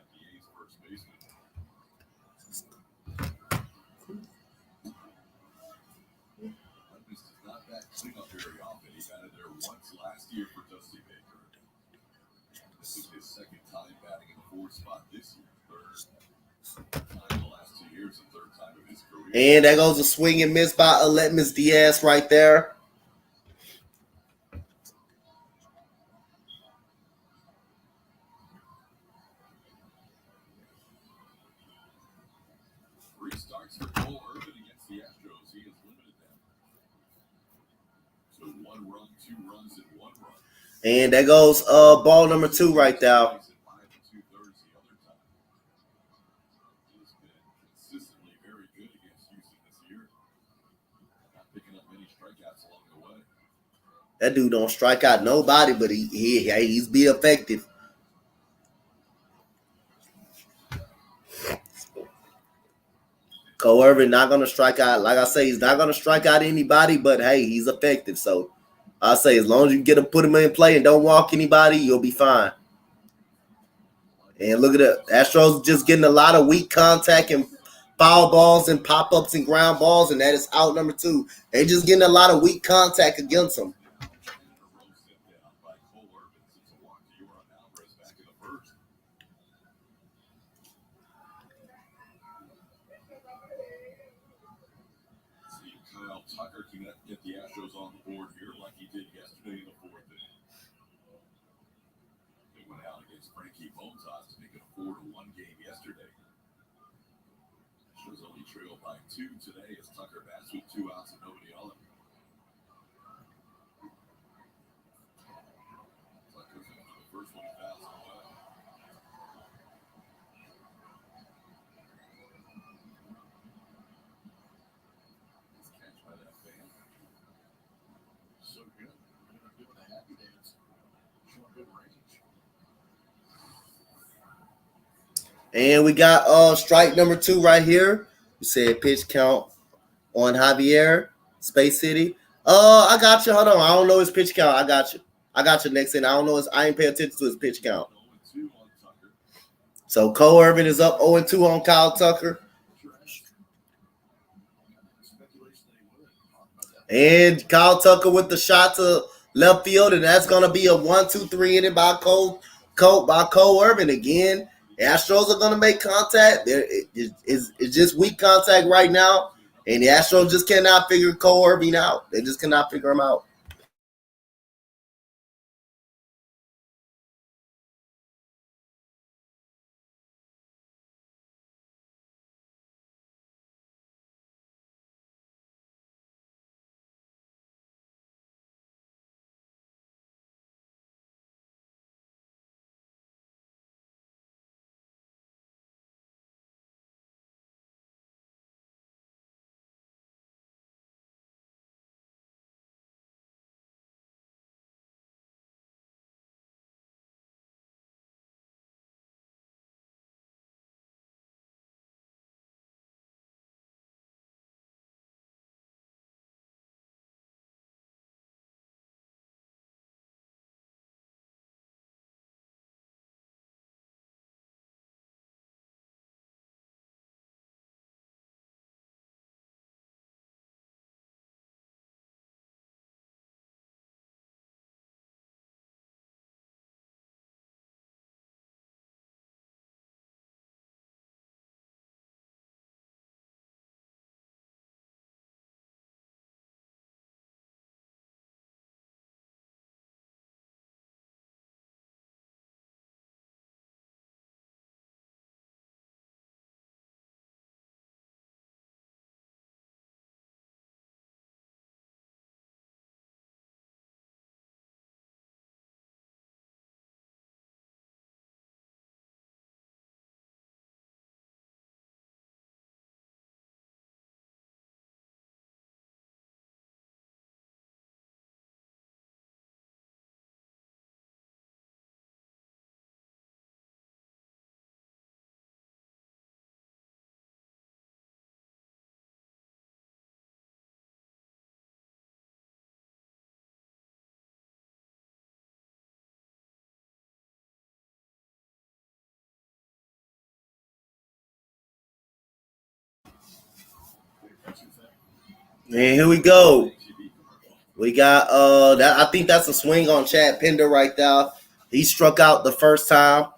at the A's first baseman. This does not back clean up very often. He batted there once last year for Dusty Baker. This is his second time batting in the 4th spot this year. Third time in the last 2 years, and third time of his career. And there goes a swing and miss by Aletmus Diaz right there. Restarts for Cole Irvin against the Astros. He has limited them to 1 run, 2 runs, and 1 run. And there goes ball number 2 right there. 5 2/3 the other time. He's been consistently very good against Houston this year. Not picking up many strikeouts along the way. That dude don't strike out nobody, but he's be effective. Cole Irvin not gonna strike out. Like I say, he's not gonna strike out anybody, but hey, he's effective. So I say as long as you get him, put him in play and don't walk anybody, you'll be fine. And look at the Astros just getting a lot of weak contact and foul balls and pop-ups and ground balls, and that is out number 2. They just getting a lot of weak contact against them. Kyle Tucker can get the Astros on the board here like he did yesterday in the 4th inning. They went out against Frankie Montas to make it a 4-1 game yesterday. Astros only trailed by 2 today as Tucker bats with 2 outs and nobody on him. Tucker's in for the first one, he fouls him away. Catch by that fan. So good. They're doing the happy dance. Showing good range. And we got strike number 2 right here. You said pitch count on Javier, Space City. I got you. Hold on. I don't know his pitch count. I got you. I got you next in. I don't know I ain't pay attention to his pitch count. 0-2 on Tucker. So Cole Irvin is up 0-2 on Kyle Tucker. Speculation that he would talk about that. And Kyle Tucker with the shot to left field, and that's gonna be a 1-2-3 inning by Cole Irvin again. The Astros are gonna make contact. It's just weak contact right now, and the Astros just cannot figure Cole Irvin out. They just cannot figure him out. And here we go. We got that. I think that's a swing on Chad Pender right there. He struck out the first time. At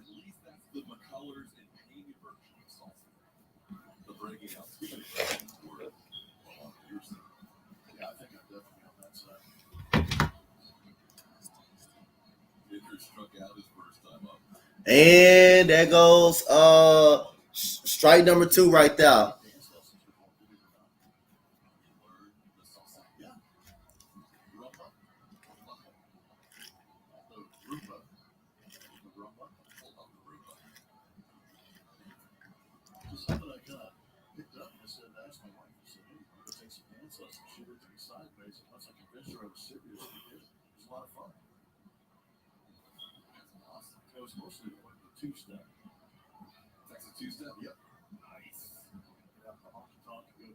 least that's the McCullers and Payne version of Salsa. The breaking out speed were on Houston. Yeah, I think I'm definitely on that side. Pinder struck out his first time up. And there goes strike number 2 right there. Dance lessons before, believe it or not. You learn the salsa. Yeah. Rumba. The rumba. The rumba. Hold on the Ruba. Just something I kind of picked up and I said, I asked my wife, I said, hey, I'm going to take some dance lessons. She looked at me sideways, and once I convinced her I was serious, we did it. It was a lot of fun. That's awesome. It was mostly like the two-step. Texas two-step? Yep. Nice. Yeah, the honky-tonk, you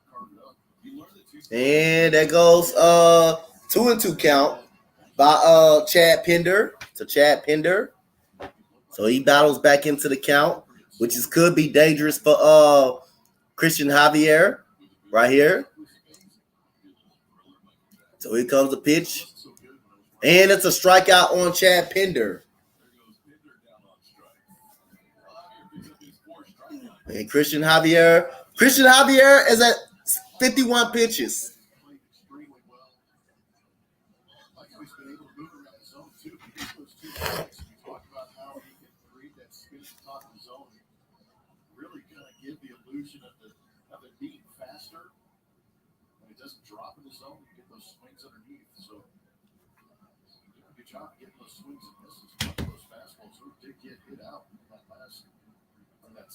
carve it up. You learn the two-step. And there goes 2-2 count by Chad Pender to Chad Pender. So he battles back into the count, which is could be dangerous for Cristian Javier right here. So here comes the pitch. And it's a strikeout on Chad Pender. There goes Pinder down on strike. Javier picks up his 4th strikeout. And Cristian Javier is at 51 pitches. Played extremely well. I like how he's been able to move around the zone too. He gets those 2 strikes. We talk about how he can create that spin at the top of the zone. Really kind of give the illusion of it being faster. When it doesn't drop in the zone, you get those swings underneath. So good job getting those swings and misses. Those fastballs did get hit out in that last on that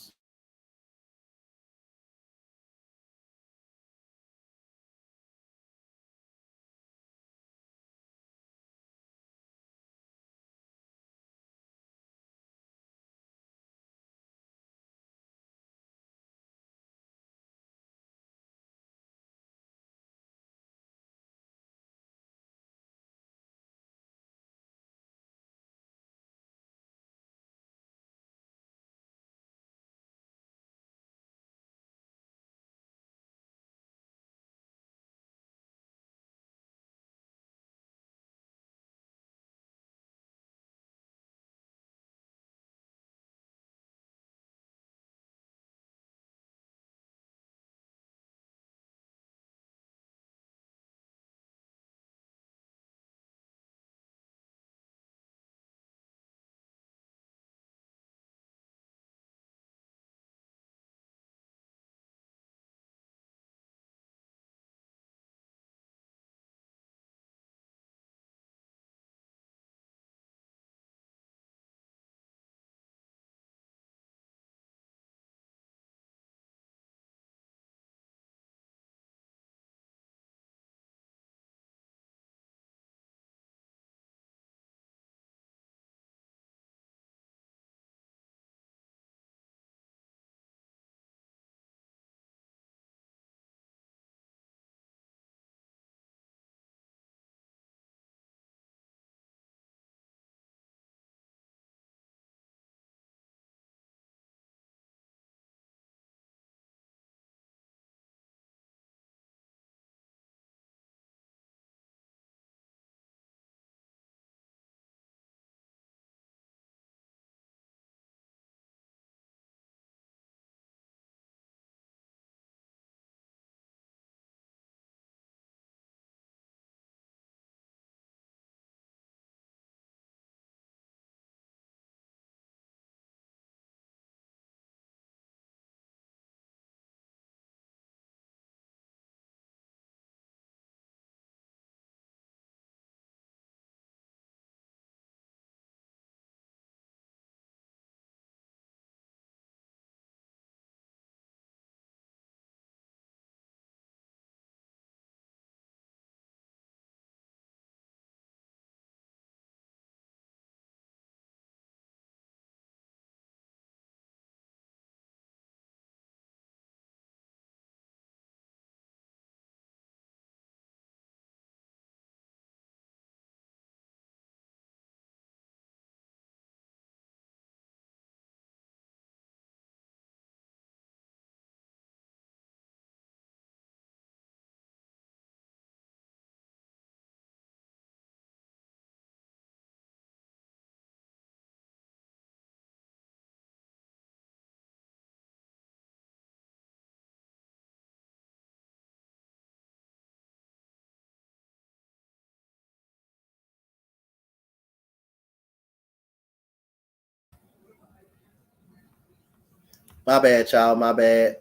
My bad, child. My bad.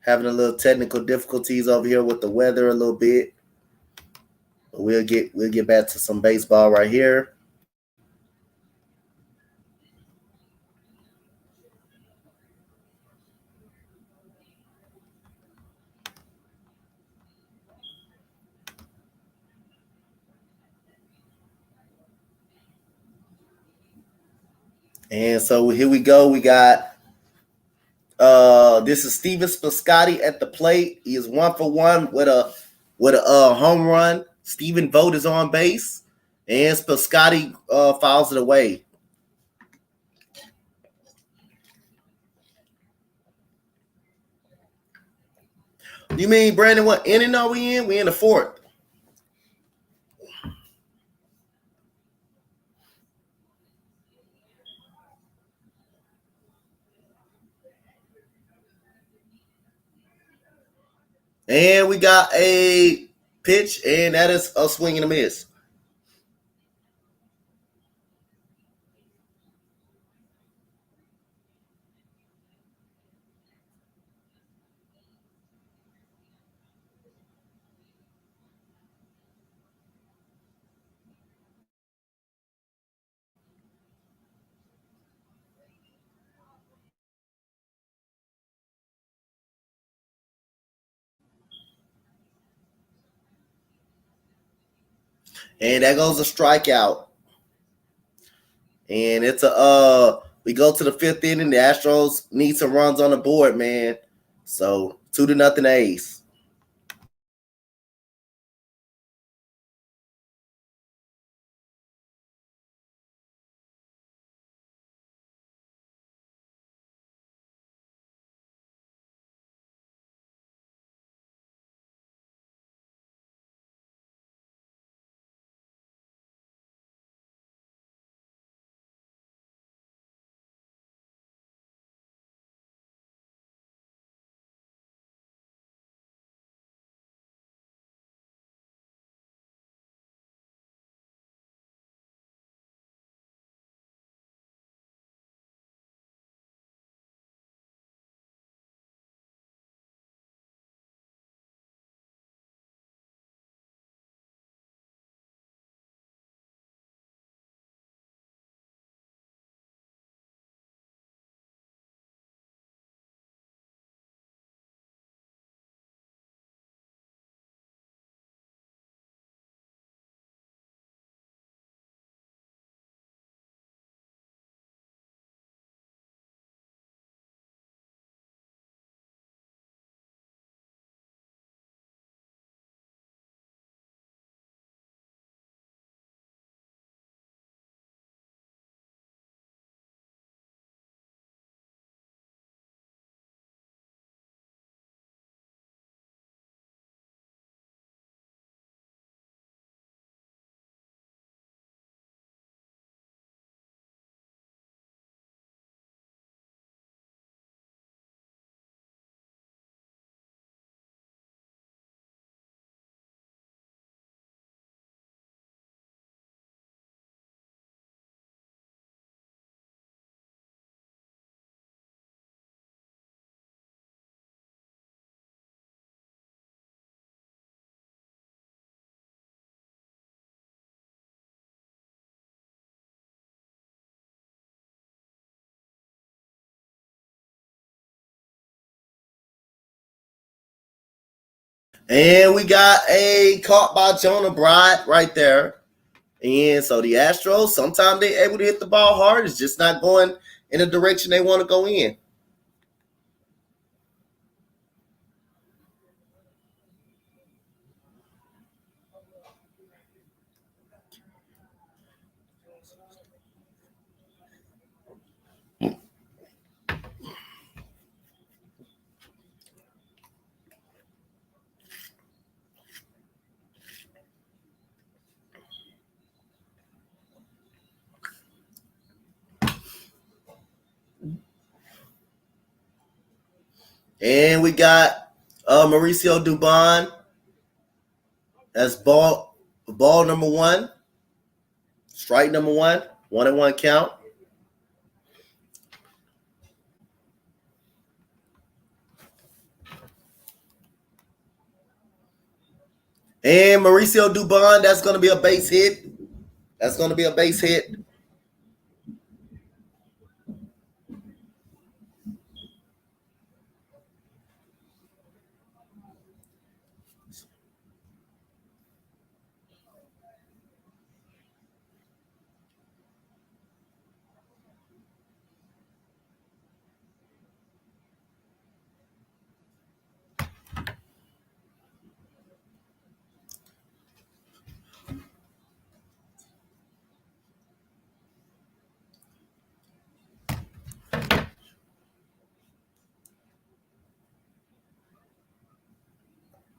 Having a little technical difficulties over here with the weather a little bit. But we'll get back to some baseball right here. And so here we go. We got this is Steven Piscotty at the plate. He is 1-for-1 with a home run. Steven Vogt is on base, and Piscotty fouls it away. You mean, Brandon, what inning are we in? We in the fourth. And we got a pitch, and that is a swing and a miss. And that goes a strikeout. And it's we go to the fifth inning. The Astros need some runs on the board, man. So 2-0 A's. And we got a caught by Jonah Bride right there. And so the Astros, sometimes they're able to hit the ball hard. It's just not going in the direction they want to go in. And we got Mauricio Dubon as ball number one, strike number one, 1-1 count. And Mauricio Dubon, that's going to be a base hit. That's going to be a base hit.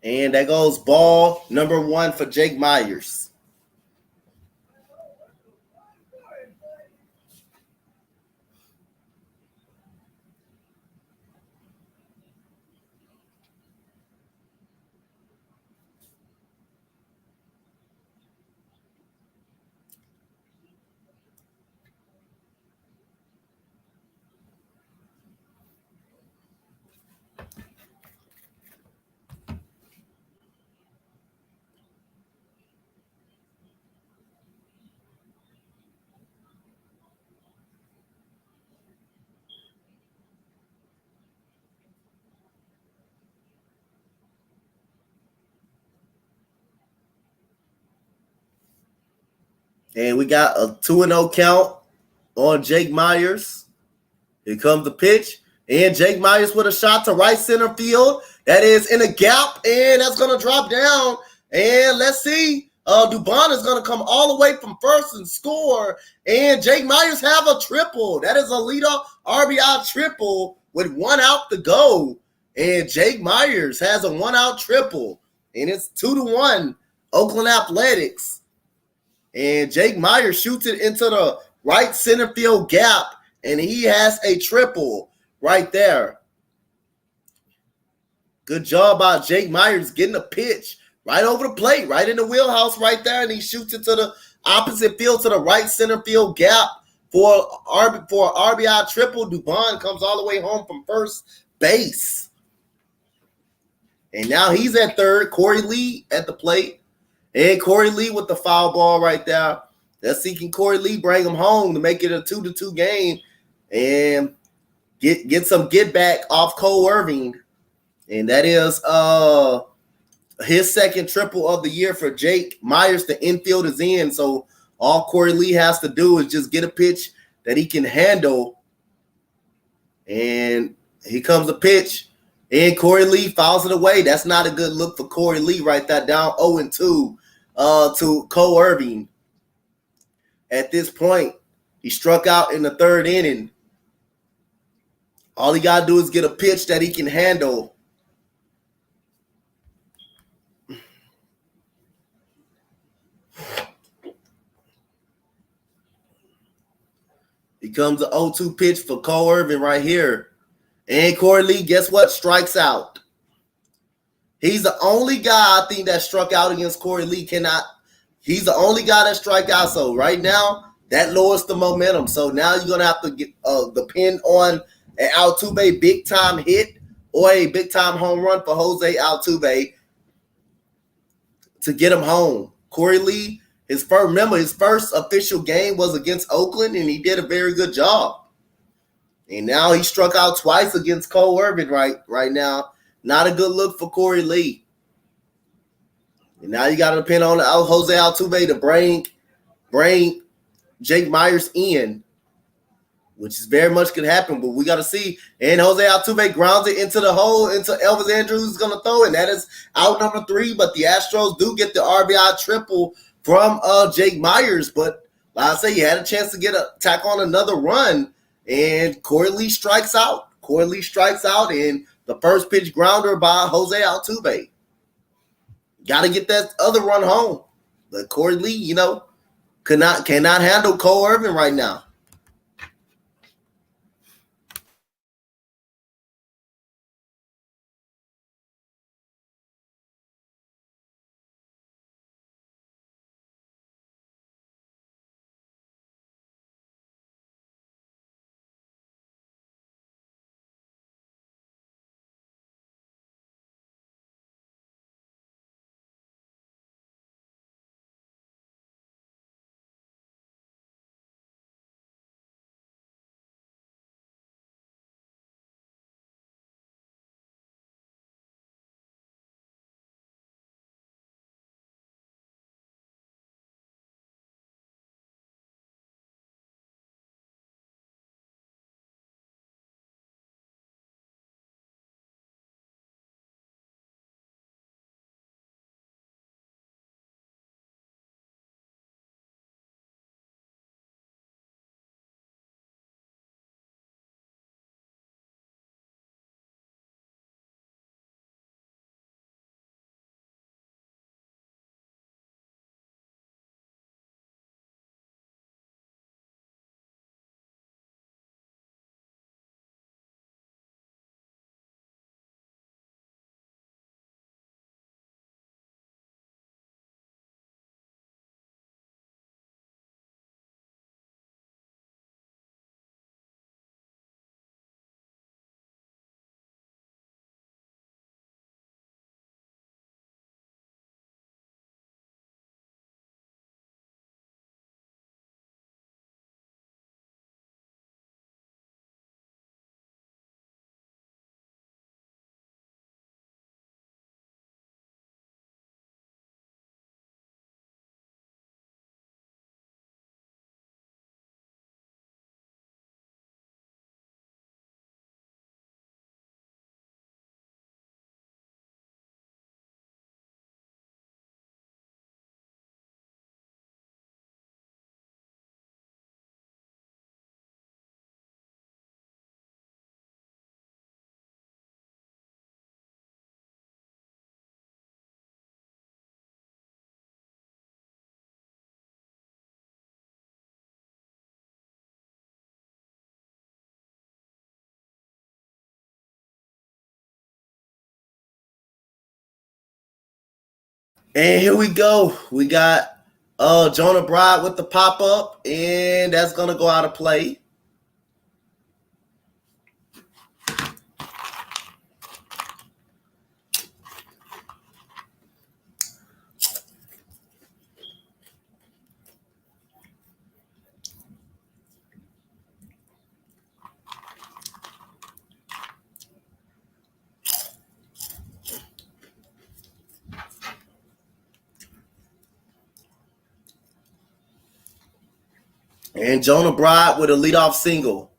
And that goes ball number 1 for Jake Myers. And we got a 2-0 count on Jake Myers. Here comes the pitch. And Jake Myers with a shot to right center field. That is in a gap. And that's going to drop down. And let's see. Dubon is going to come all the way from first and score. And Jake Myers have a triple. That is a leadoff RBI triple with 1 out to go. And Jake Myers has a 1-out triple. And it's 2-1 Oakland Athletics. And Jake Myers shoots it into the right center field gap, and he has a triple right there. Good job by Jake Myers getting a pitch right over the plate, right in the wheelhouse right there, and he shoots it to the opposite field, to the right center field gap for RBI triple. Dubon comes all the way home from first base. And now he's at third. Corey Lee at the plate. And Corey Lee with the foul ball right there. Let's see, can Corey Lee bring him home to make it a 2-2 game and get some get back off Cole Irvin. And that is his second triple of the year for Jake Myers. The infield is in, so all Corey Lee has to do is just get a pitch that he can handle. And here comes a pitch. And Corey Lee fouls it away. That's not a good look for Corey Lee right there, down 0-2 to Cole Irvin. At this point, he struck out in the third inning. All he got to do is get a pitch that he can handle. Here comes the 0-2 pitch for Cole Irvin right here. And Corey Lee, guess what? Strikes out. He's the only guy I think that struck out against Corey Lee. He's the only guy that struck out. So right now, that lowers the momentum. So now you're going to have to depend on an Altuve big-time hit or a big-time home run for Jose Altuve to get him home. Corey Lee, his first official game was against Oakland, and he did a very good job. And now he struck out twice against Cole Irvin right now. Not a good look for Corey Lee. And now you got to depend on Jose Altuve to bring Jake Myers in, which is very much could happen, but we got to see. And Jose Altuve grounds it into the hole, into Elvis Andrews is going to throw it. And that is out number 3, but the Astros do get the RBI triple from Jake Myers. But like I say, you had a chance to tack on another run, and Corey Lee strikes out. And the first pitch grounder by Jose Altuve. Got to get that other run home. But Corey Lee, cannot handle Cole Irvin right now. And here we go. We got Jonah Bride with the pop up, and that's gonna go out of play. And Jonah Bride with a leadoff single.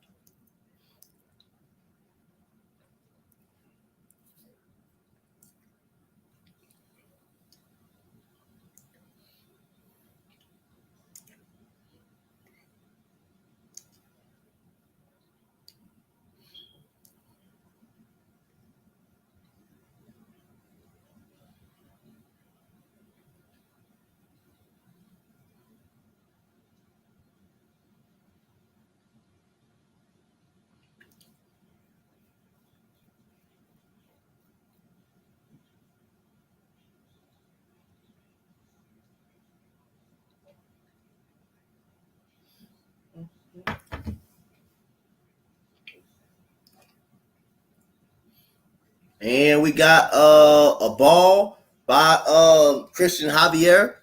And we got a ball by Cristian Javier.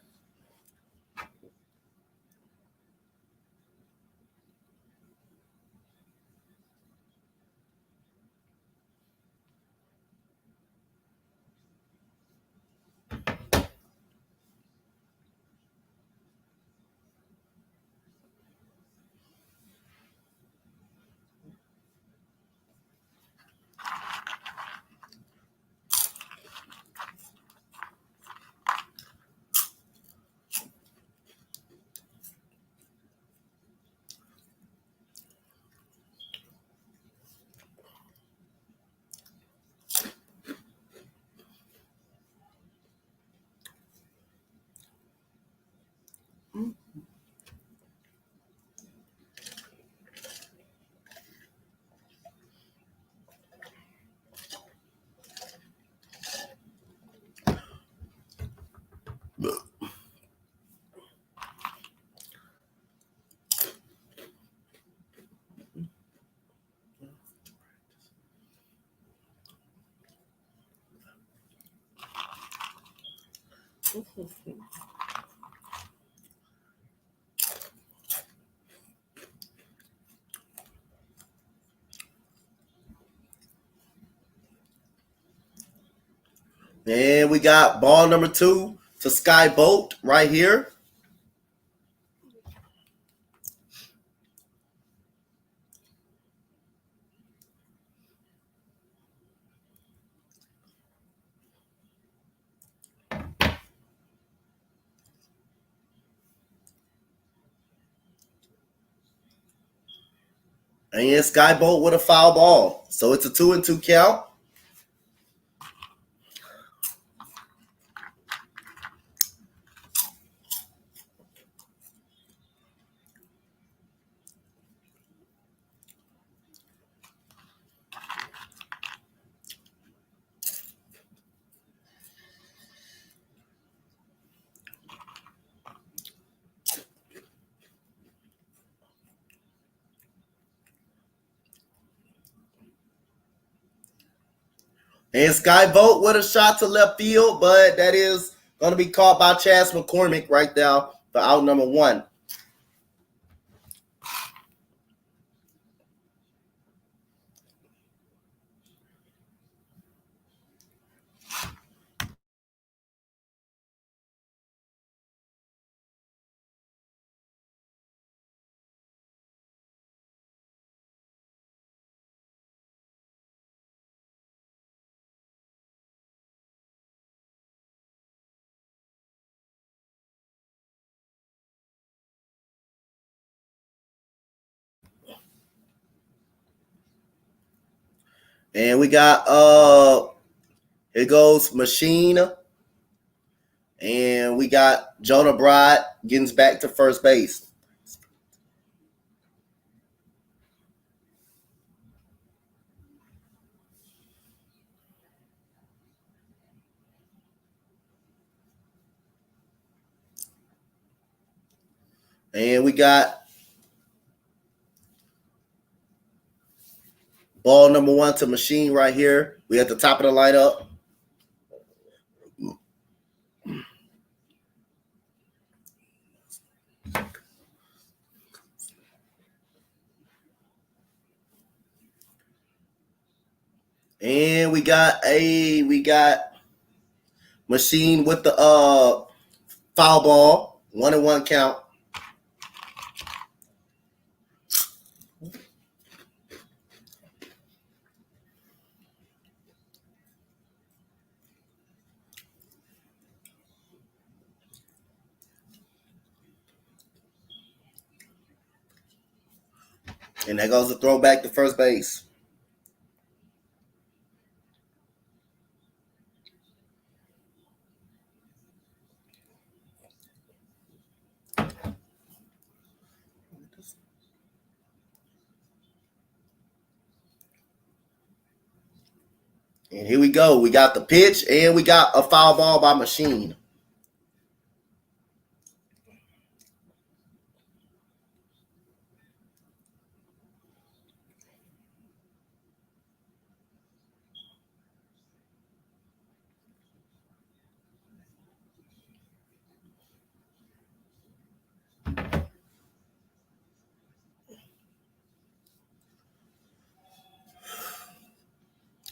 And we got ball number 2 to Sky Bolt right here. And Sky Bolt with a foul ball. So it's a 2-2 count. And Sky Bolt with a shot to left field, but that is going to be caught by Chas McCormick right now for out number 1. And we got here goes Machine. And we got Jonah Bride getting back to first base. And we got ball number 1 to Machine right here. We at the top of the lineup. And we got Machine with the foul ball. 1-1 count. And that goes the throwback to first base. And here we go. We got the pitch, and we got a foul ball by Machine.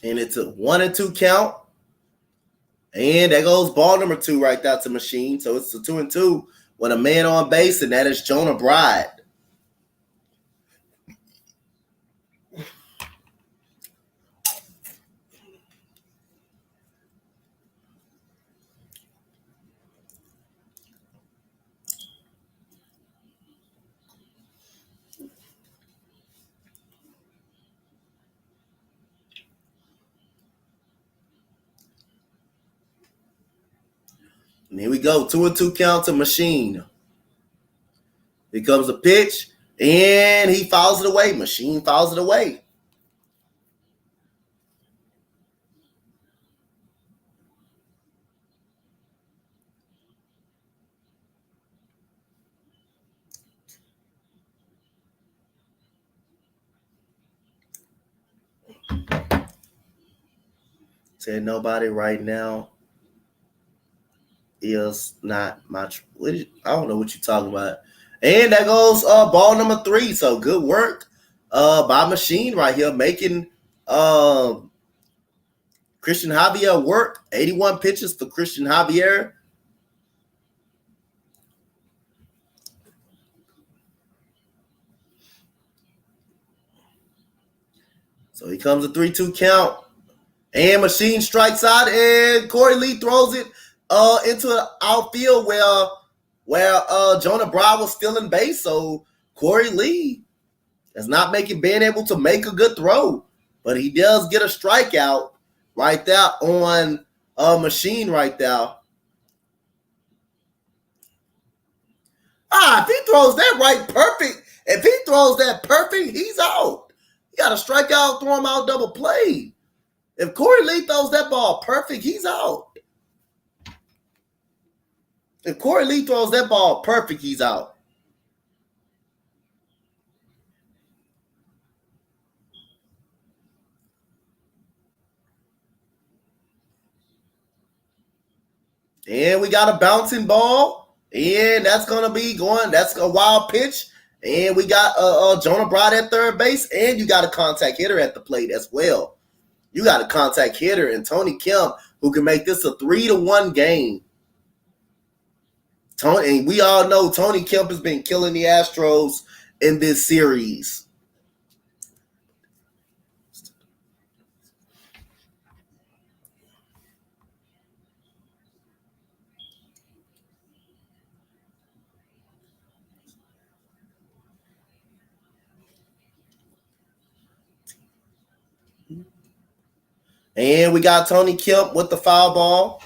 And it's a 1-2 count. And there goes ball number 2 right there to Machine. So it's a 2-2 with a man on base, and that is Jonah Bride. And here we go. 2-2 count to Machine. Here comes a pitch, and he fouls it away. Machine fouls it away. Said nobody right now is not my. I don't know what you're talking about. And that goes ball number 3. So good work by Machine right here, making Cristian Javier work. 81 pitches for Cristian Javier. So he comes a 3-2 count. And Machine strikes out, and Corey Lee throws it into the outfield where Jonah Bride was still in base. So Corey Lee is not being able to make a good throw, but he does get a strikeout right there on Machine right there. If he throws that perfect, he's out. You got to strike out, throw him out, double play. If Corey Lee throws that ball perfect, he's out. If Corey Lee throws that ball perfect, he's out. And we got a bouncing ball, and that's going to be going. That's a wild pitch. And we got Jonah Bride at third base, and you got a contact hitter at the plate as well. You got a contact hitter in Tony Kemp, who can make this a 3-1 game. And we all know Tony Kemp has been killing the Astros in this series. And we got Tony Kemp with the foul ball.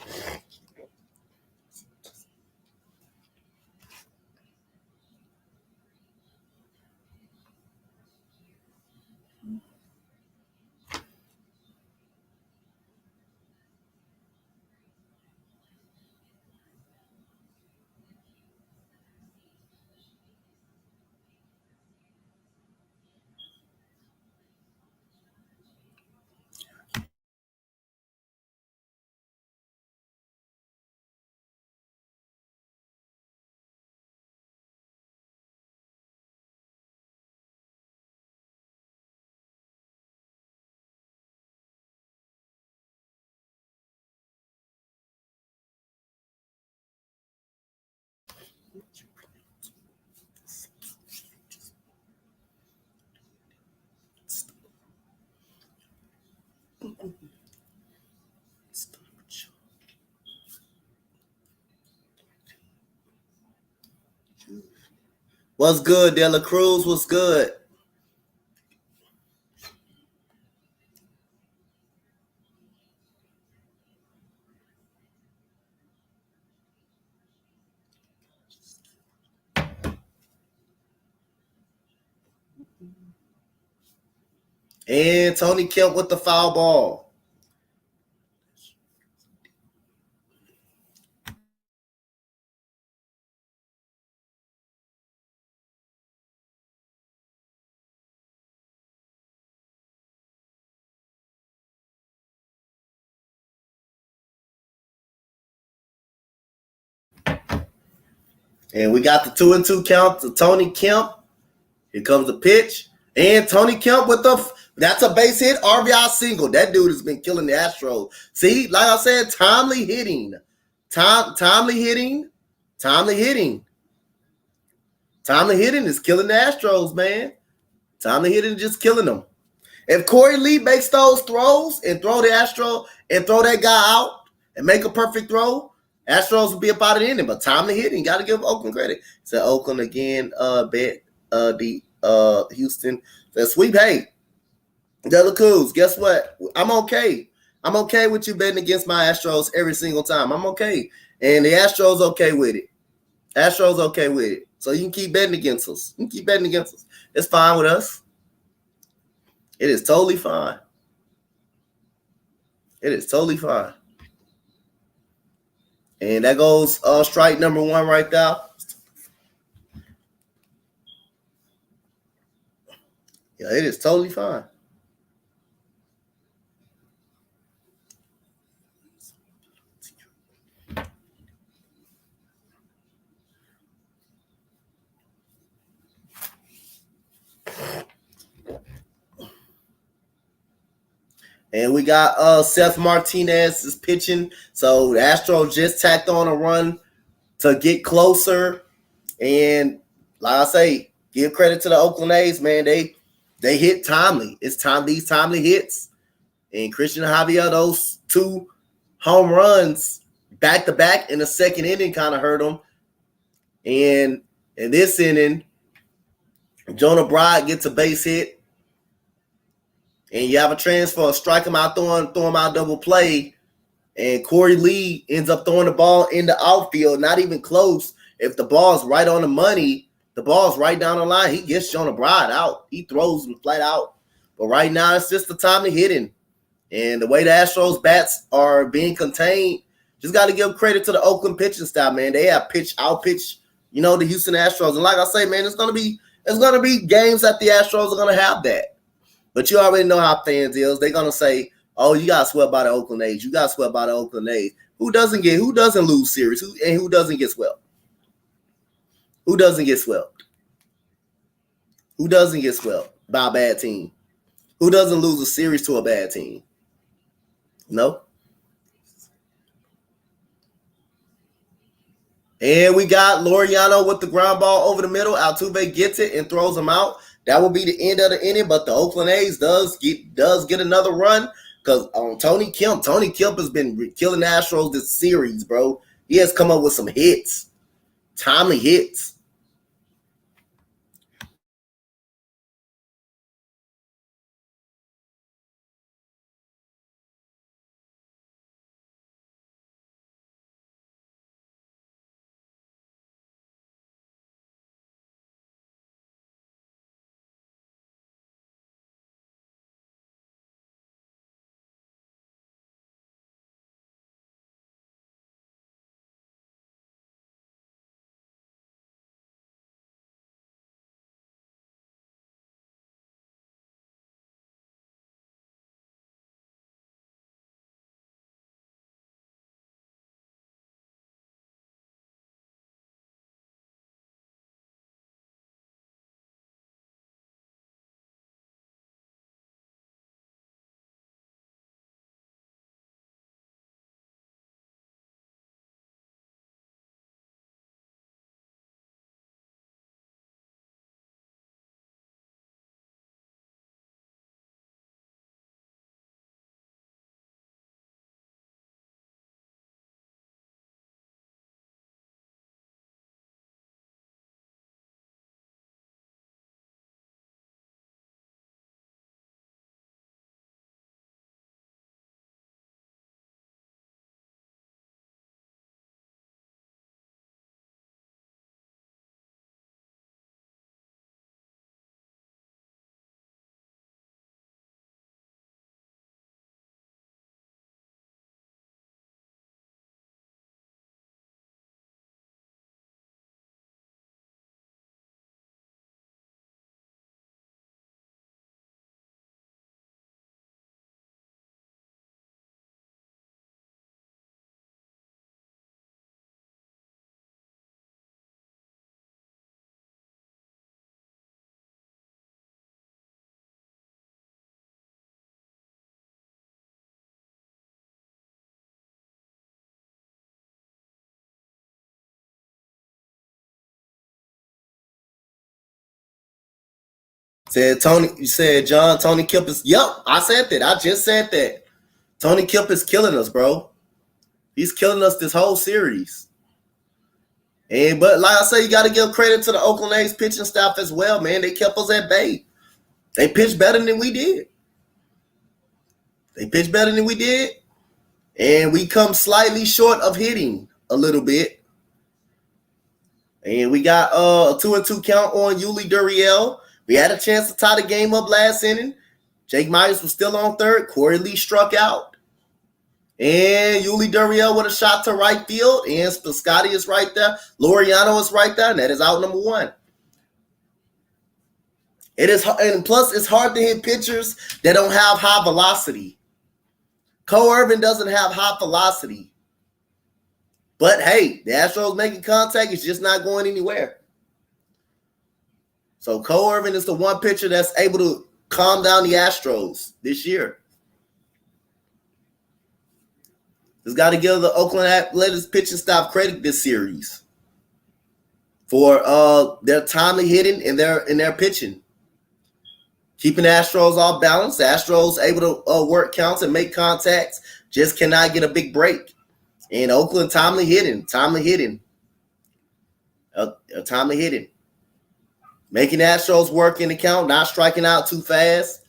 What's good, De La Cruz? What's good? And Tony Kemp with the foul ball. And we got the 2-2 count to Tony Kemp. Here comes the pitch. And Tony Kemp with that's a base hit, RBI single. That dude has been killing the Astros. See, like I said, timely hitting. Timely hitting. Timely hitting. Timely hitting is killing the Astros, man. Timely hitting is just killing them. If Corey Lee makes those throws and throw the Astro and throw that guy out and make a perfect throw, Astros will be up out of the inning. But timely hitting, got to give Oakland credit. So Oakland again, bet Houston. So sweep. Hey, De La Cruz, guess what? I'm okay. I'm okay with you betting against my Astros every single time. I'm okay. And the Astros okay with it. Astros okay with it. So you can keep betting against us. You can keep betting against us. It's fine with us. It is totally fine. It is totally fine. And that goes strike number one right there. Yeah, it is totally fine. And we got Seth Martinez is pitching. So the Astros just tacked on a run to get closer. And like I say, give credit to the Oakland A's, man. They hit timely. It's time these timely hits. And Cristian Javier, those two home runs back to back in the second inning kind of hurt them. And in this inning, Jonah Bride gets a base hit. And you have a transfer, strike him out, throw him out double play. And Corey Lee ends up throwing the ball in the outfield, not even close. If the ball's right on the money, the ball's right down the line, he gets Jonah Bride out. He throws him flat out. But right now, it's just the time to hit him. And the way the Astros bats are being contained, just got to give credit to the Oakland pitching staff, man. They have outpitched, the Houston Astros. And like I say, man, it's gonna be games that the Astros are gonna have that. But you already know how fans is. They're gonna say, "Oh, you got swept by the Oakland A's. You got swept by the Oakland A's." Who doesn't lose series? Who doesn't get swept? Who doesn't get swept? Who doesn't get swept by a bad team? Who doesn't lose a series to a bad team? No. And we got Laureano with the ground ball over the middle. Altuve gets it and throws him out. That will be the end of the inning, but the Oakland A's does get another run because on Tony Kemp has been killing the Astros this series, bro. He has come up with some hits, timely hits. Said Tony, you said Tony Kemp is, yep, I said that. I just said that. Tony Kemp is killing us, bro. He's killing us this whole series. But like I say, you got to give credit to the Oakland A's pitching staff as well, man. They kept us at bay. They pitched better than we did. And we come slightly short of hitting a little bit. And we got a 2-2 count on Yuli Gurriel. We had a chance to tie the game up last inning. Jake Myers was still on third. Corey Lee struck out. And Yuli Gurriel with a shot to right field. And Piscotty is right there. Laureano is right there. And that is out number one. It is, and plus it's hard to hit pitchers that don't have high velocity. Cole Irvin doesn't have high velocity. But hey, the Astros making contact is just not going anywhere. So Cole Irvin is the one pitcher that's able to calm down the Astros this year. Just got to give the Oakland Athletics pitching staff credit this series for their timely hitting and their pitching. Keeping the Astros off balance. The Astros able to work counts and make contacts. Just cannot get a big break. And Oakland timely hitting. Making the Astros work in the count, not striking out too fast.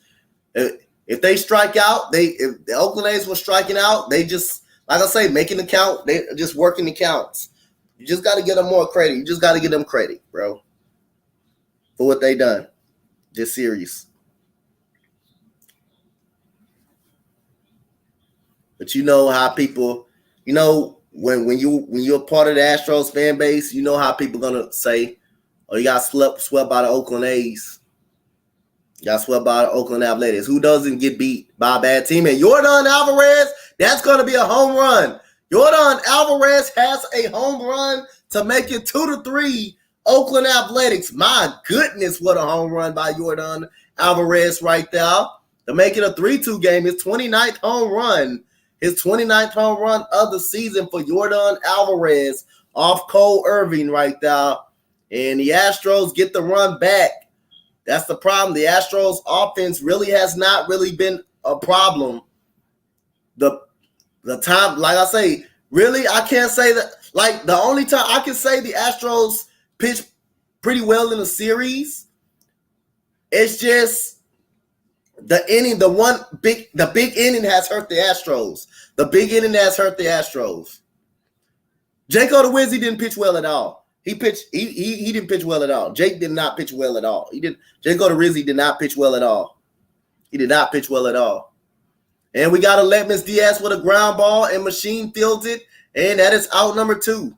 If they strike out, if the Oakland A's were striking out, they just, like I say, making the count, they just working the counts. You just got to give them more credit. You just got to give them credit, bro, for what they done this series. But you know how people, you know, when you're a part of the Astros fan base, you know how people gonna say, "Oh, you got swept by the Oakland A's. You got swept by the Oakland Athletics." Who doesn't get beat by a bad team? And Yordan Alvarez, that's gonna be a home run. Yordan Alvarez has a home run to make it 2-3 Oakland Athletics. My goodness, what a home run by Yordan Alvarez right there to make it a 3-2 game. His 29th home run. His 29th home run of the season for Yordan Alvarez off Cole Irvin right there. And the Astros get the run back. That's the problem. The Astros offense really has not really been a problem. The time, like I say, really, I can't say that. Like, the only time I can say the Astros pitched pretty well in the series, it's just the inning, the big inning has hurt the Astros. The big inning has hurt the Astros. Jake Odorizzi didn't pitch well at all. He didn't pitch well at all. Jake did not pitch well at all. Jake Odorizzi did not pitch well at all. He did not pitch well at all. And we got Aledmys Diaz with a ground ball, and Machine fields it, and that is out number 2.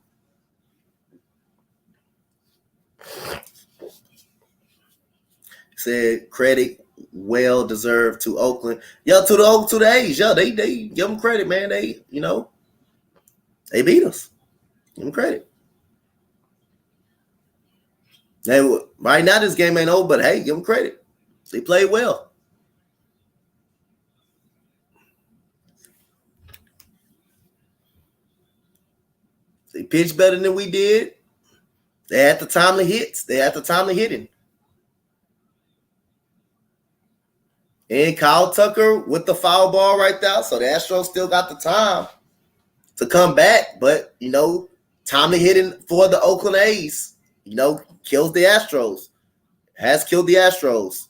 Said credit well deserved to Oakland. Yeah, to the A's. Yeah, they give them credit, man. They beat us. Give them credit. And right now this game ain't over, but hey, give them credit. They played well. They pitched better than we did. They had the timely hits. They had the timely hitting. And Kyle Tucker with the foul ball right there. So the Astros still got the time to come back. But, timely hitting for the Oakland A's, kills the Astros. Has killed the Astros.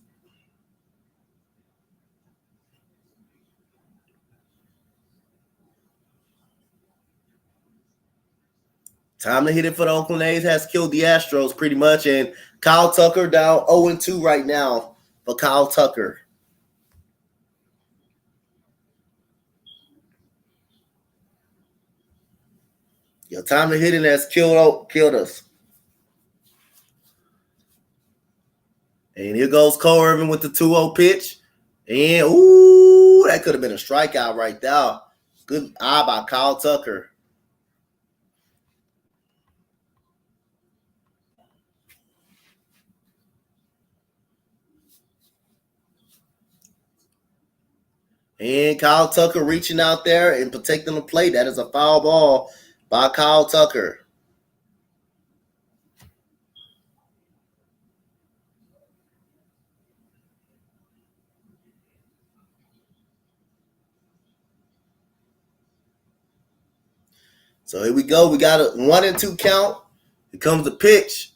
Timely hitting for the Oakland A's has killed the Astros pretty much. And Kyle Tucker down 0-2 right now for Kyle Tucker. Your timely hitting has killed us. And here goes Cole Irvin with the 2-0 pitch. And, that could have been a strikeout right there. Good eye by Kyle Tucker. And Kyle Tucker reaching out there and protecting the plate. That is a foul ball by Kyle Tucker. So here we go. We got a 1-2 count. Here comes the pitch.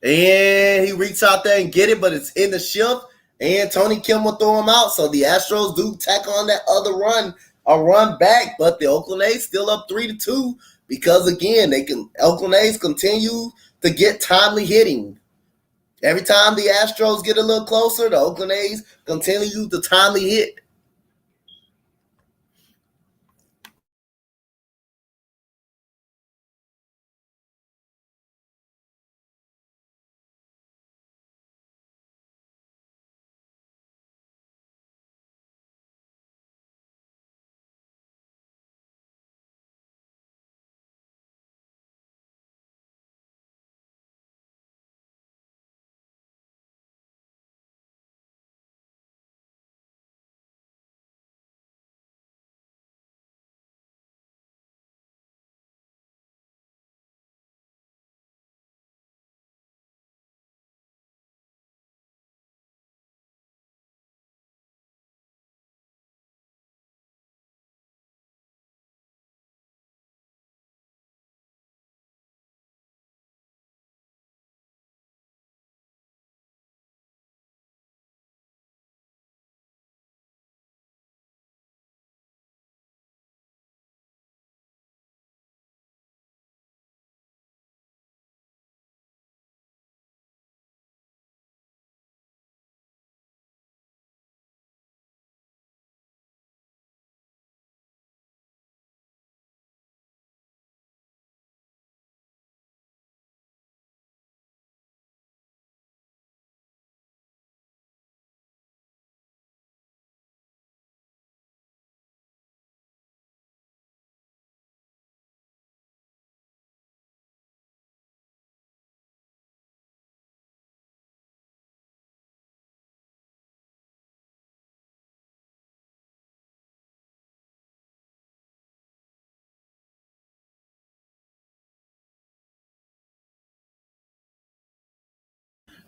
And he reaches out there and get it, but it's in the shift. And Tony Kim will throw him out. So the Astros do tack on that other run, a run back. But the Oakland A's still up 3-2 because, again, Oakland A's continue to get timely hitting. Every time the Astros get a little closer, the Oakland A's continue to timely hit.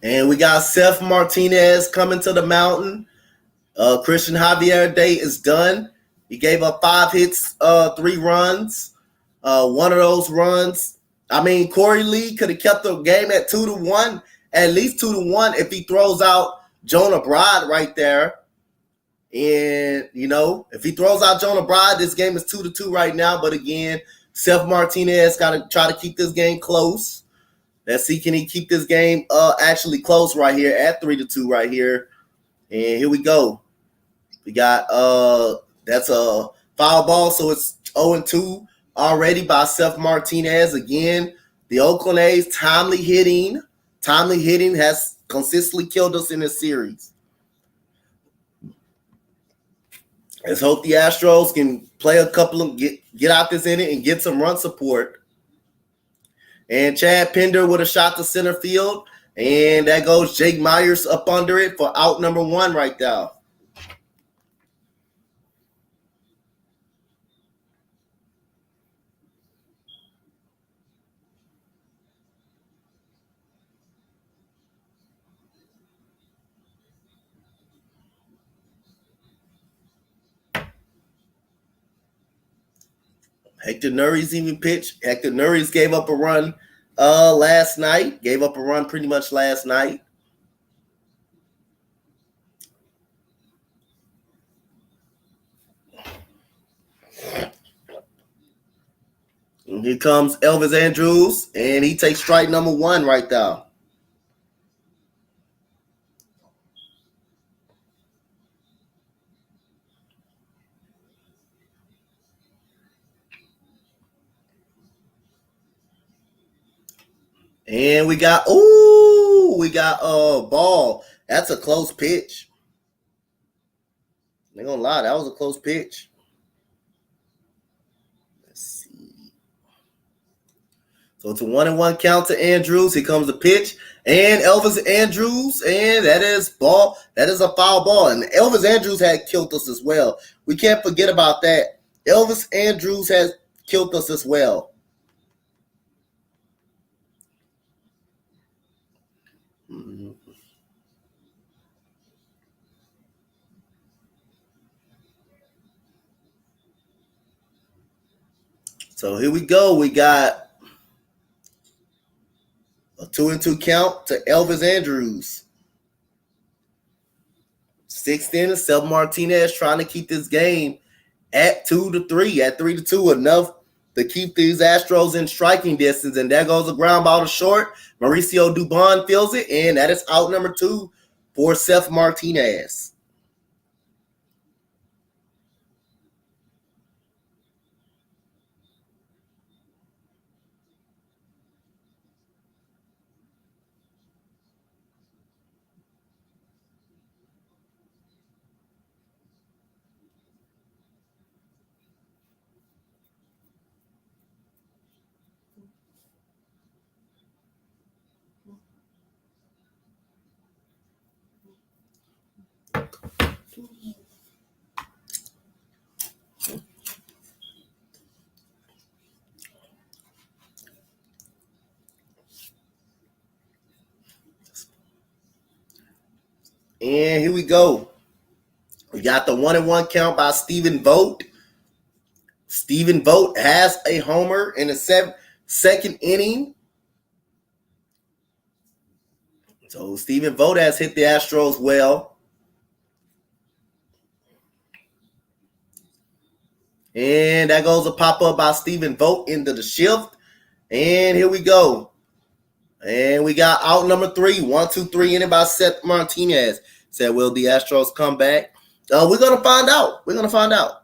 And we got Seth Martinez coming to the mountain. Cristian Javier day is done. He gave up 5 hits, 3 runs. One of those runs, Corey Lee could have kept the game at 2-1, at least 2-1 if he throws out Jonah Bride right there. And, if he throws out Jonah Bride, this game is 2-2 right now. But again, Seth Martinez got to try to keep this game close. Let's see, can he keep this game actually close right here at 3-2 right here. And here we go. We got that's a foul ball, so it's 0-2 already by Seth Martinez. Again, the Oakland A's timely hitting has consistently killed us in this series. Let's hope the Astros can play a couple of get out this inning and get some run support. And Chad Pinder with a shot to center field, and that goes Jake Myers up under it for out number 1 right now. Hector Neris even pitched. Hector Neris gave up a run last night. Gave up a run pretty much last night. And here comes Elvis Andrews, and he takes strike number 1 right now. And we got a ball. That's a close pitch. I ain't gonna lie, that was a close pitch. Let's see. So it's a 1-1 count to Andrews. Here comes the pitch. And Elvis Andrews, and that is ball. That is a foul ball. And Elvis Andrews had killed us as well. We can't forget about that. Elvis Andrews has killed us as well. So here we go. We got a 2-2 count to Elvis Andrews. 6th inning, Sel Martinez trying to keep this game at 2-3, at 3-2, enough to keep these Astros in striking distance. And there goes a ground ball to short. Mauricio Dubon fills it, and that is out number 2 for Seth Martinez. And here we go. We got the 1-1 count by Stephen Vogt. Stephen Vogt has a homer in the second inning. So Stephen Vogt has hit the Astros well. And that goes a pop-up by Stephen Vogt into the shift. And here we go. And we got out number 3. 1-2-3 inning by Seth Martinez. Said, will the Astros come back? We're going to find out. We're going to find out.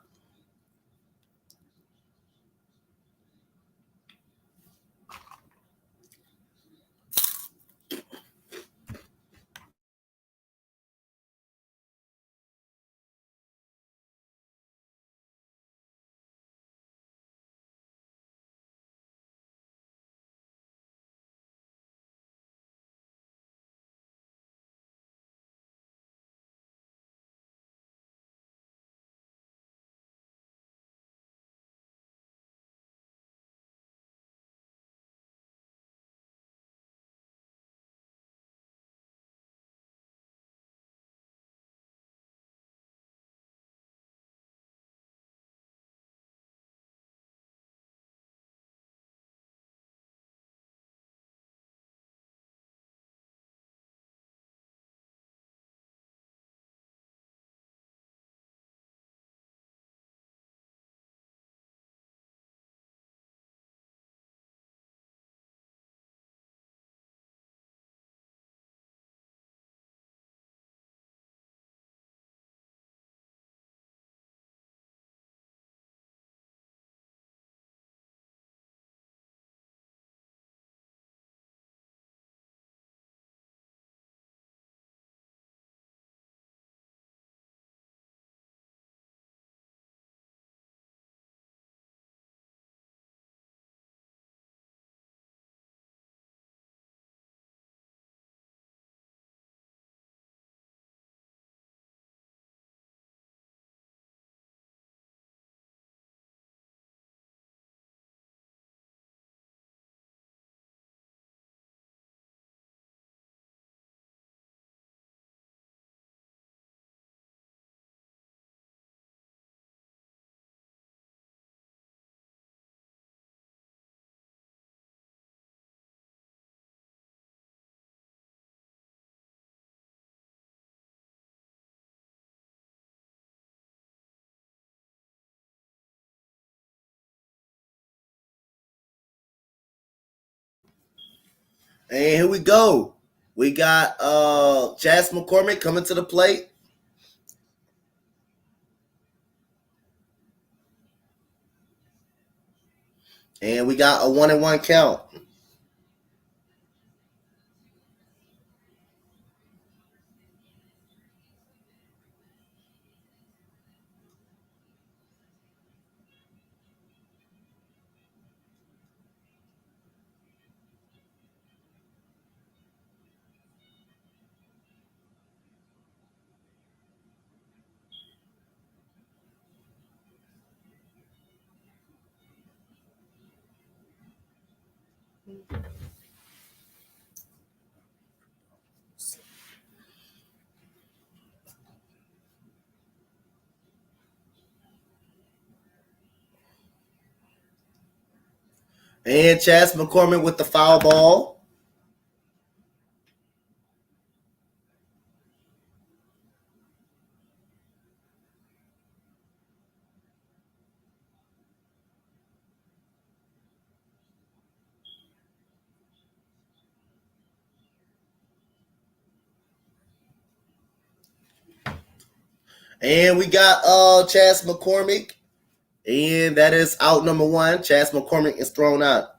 And here we go. We got Jas McCormick coming to the plate. And we got a 1-1 count. And Chas McCormick with the foul ball. And we got Chas McCormick. And that is out number 1. Chas McCormick is thrown out.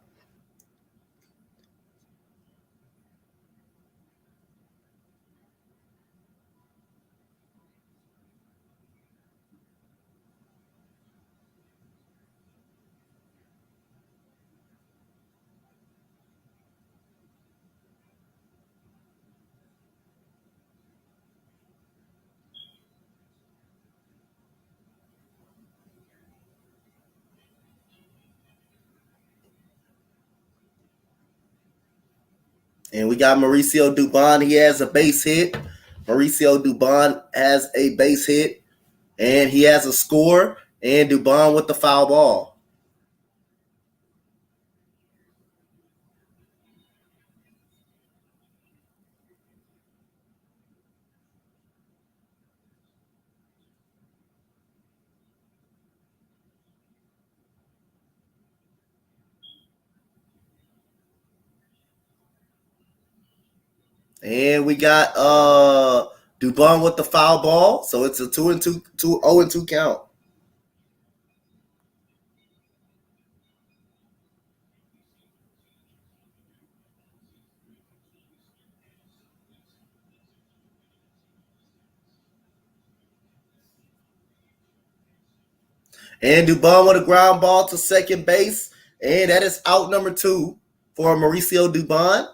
And we got Mauricio Dubon. He has a base hit. Mauricio Dubon has a base hit. And he has a score. And Dubon with the foul ball. And we got Dubon with the foul ball. So it's a 0-2 count. And Dubon with a ground ball to second base. And that is out number 2 for Mauricio Dubon.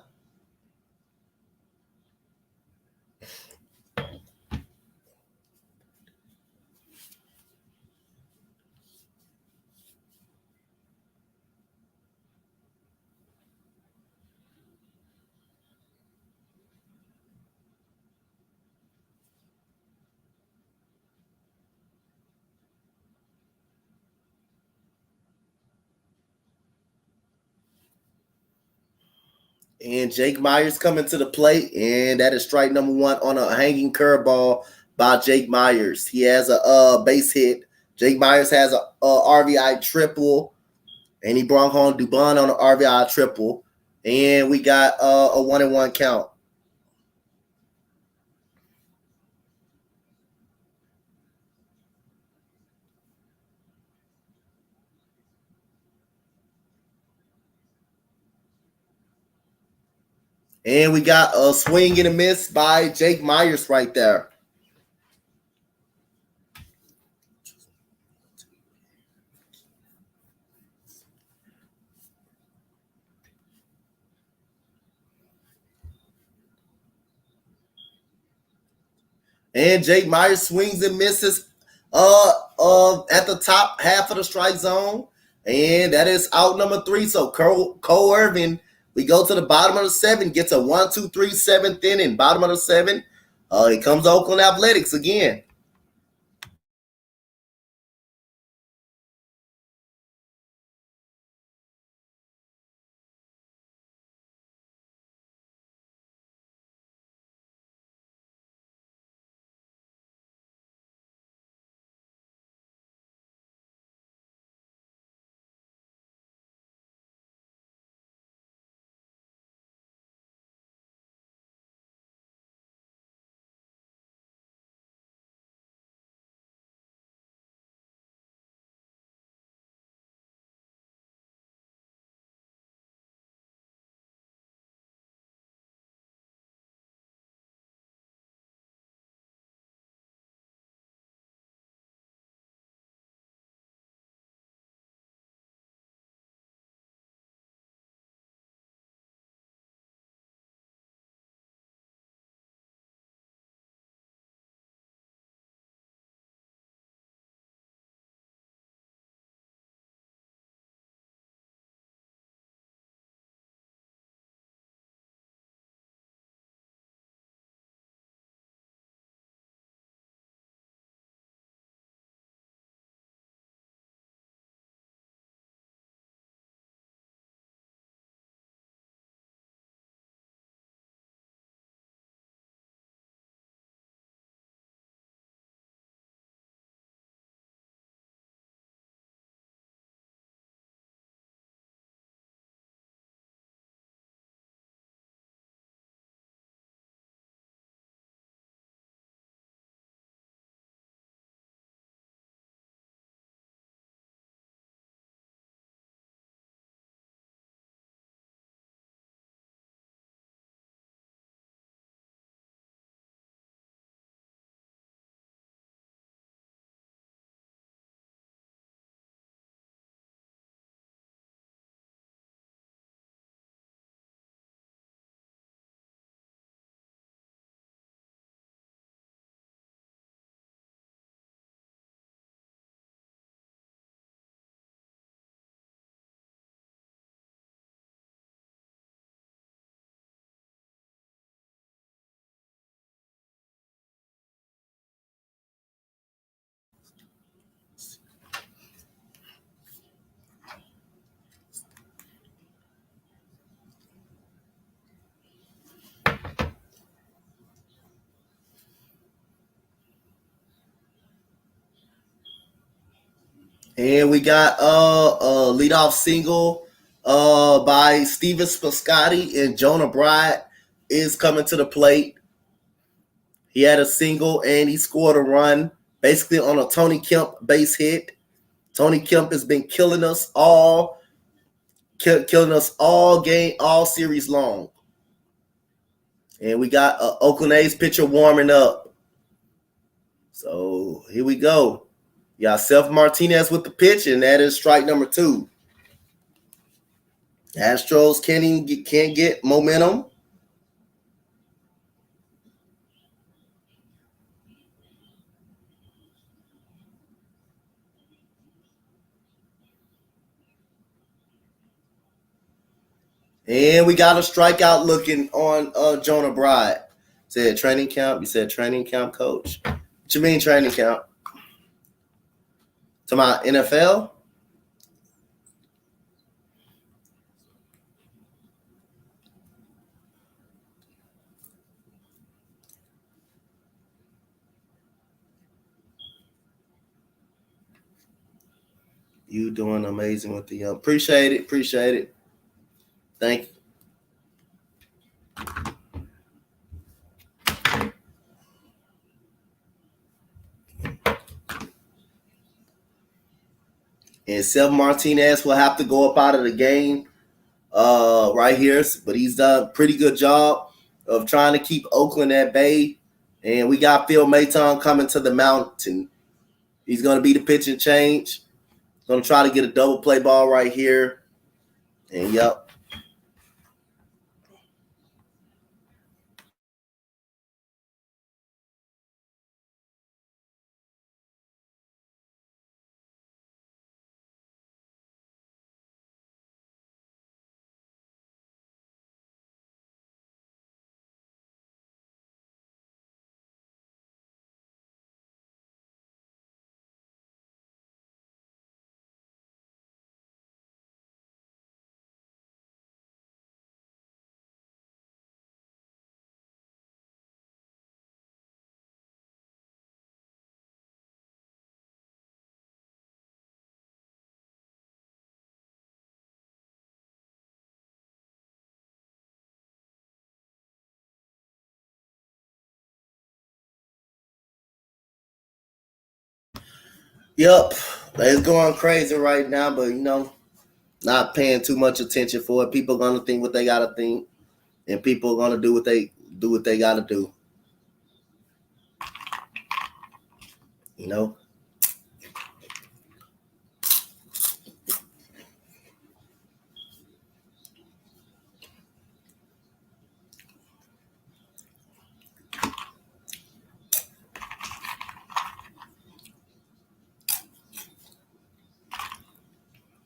And Jake Myers coming to the plate, and that is strike number 1 on a hanging curveball by Jake Myers. He has a base hit. Jake Myers has a RBI triple, and he brought home Dubon on an RBI triple. And we got a 1-1 count. And we got a swing and a miss by Jake Myers right there. And Jake Myers swings and misses at the top half of the strike zone. And that is out number 3. So Cole Irvin, we go to the bottom of the 7, gets a 1-2-3 7th inning. Bottom of the 7. It comes Oakland Athletics again. And we got a leadoff single by Steven Piscotty, and Jonah Bride is coming to the plate. He had a single and he scored a run basically on a Tony Kemp base hit. Tony Kemp has been killing us all game, all series long. And we got an Oakland A's pitcher warming up. So here we go. You got Seth Martinez with the pitch, and that is strike number 2. Astros can't get momentum. And we got a strikeout looking on Jonah Bride. Said training camp. You said training camp, coach. What you mean training camp? To my NFL? You doing amazing with the young. Appreciate it. Thank you. And Seth Martinez will have to go up out of the game right here, but he's done a pretty good job of trying to keep Oakland at bay. And we got Phil Maton coming to the mountain. He's going to be the pitch and change. Going to try to get a double play ball right here. And yep. Yep. It's going crazy right now, but not paying too much attention for it. People are gonna think what they gotta think, and people are gonna do what they gotta do. You know.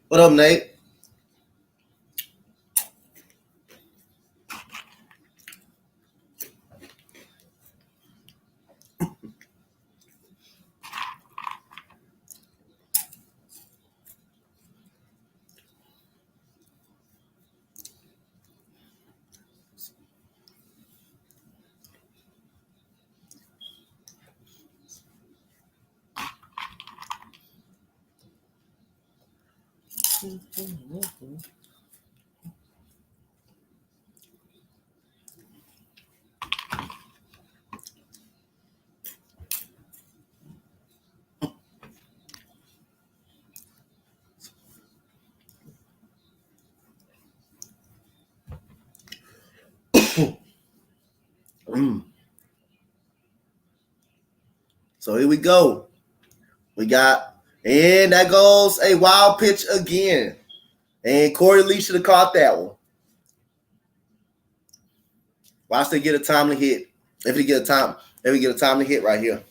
What up, Nate? So here we go. We got, and that goes a wild pitch again. And Corey Lee should have caught that one. Watch they get a timely hit. If we get a timely hit right here.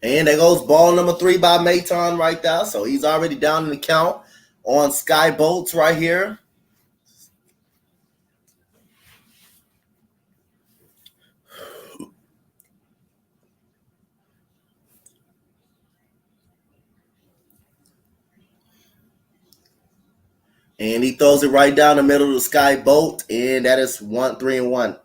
And there goes ball number 3 by Maton right there. So he's already down in the count on Sky Bolts right here. And he throws it right down the middle of the sky bolt, and that is 3-1.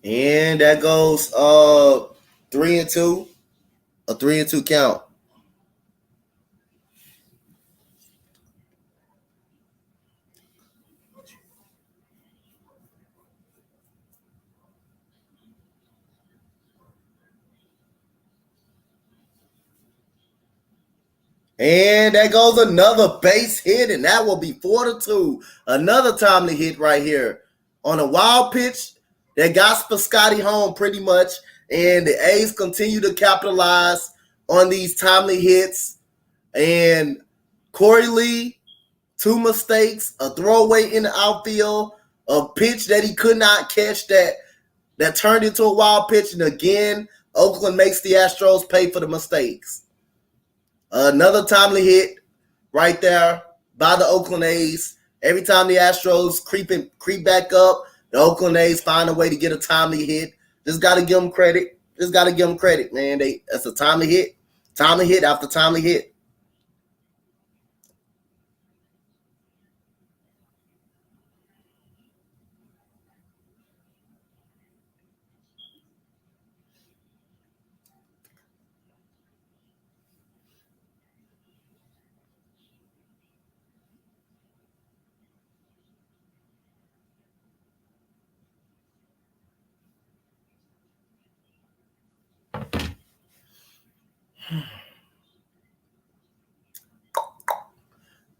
And that goes 3-2. A 3-2 count. And that goes another base hit, and that will be 4-2. Another timely hit right here on a wild pitch that got Piscotty home pretty much. And the A's continue to capitalize on these timely hits. And Corey Lee, 2 mistakes, a throwaway in the outfield, a pitch that he could not catch that turned into a wild pitch. And again, Oakland makes the Astros pay for the mistakes. Another timely hit right there by the Oakland A's. Every time the Astros creep back up, the Oakland A's find a way to get a timely hit. Just got to give them credit. Man. That's a timely hit after timely hit.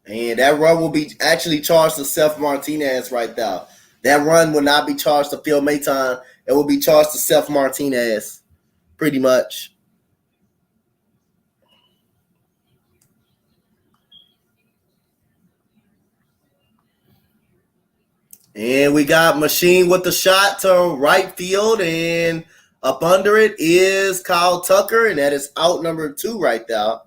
And that run will be actually charged to Seth Martinez right there. That run will not be charged to Phil Maton. It will be charged to Seth Martinez, pretty much. And we got Machine with the shot to right field, and up under it is Kyle Tucker, and that is out number 2 right there.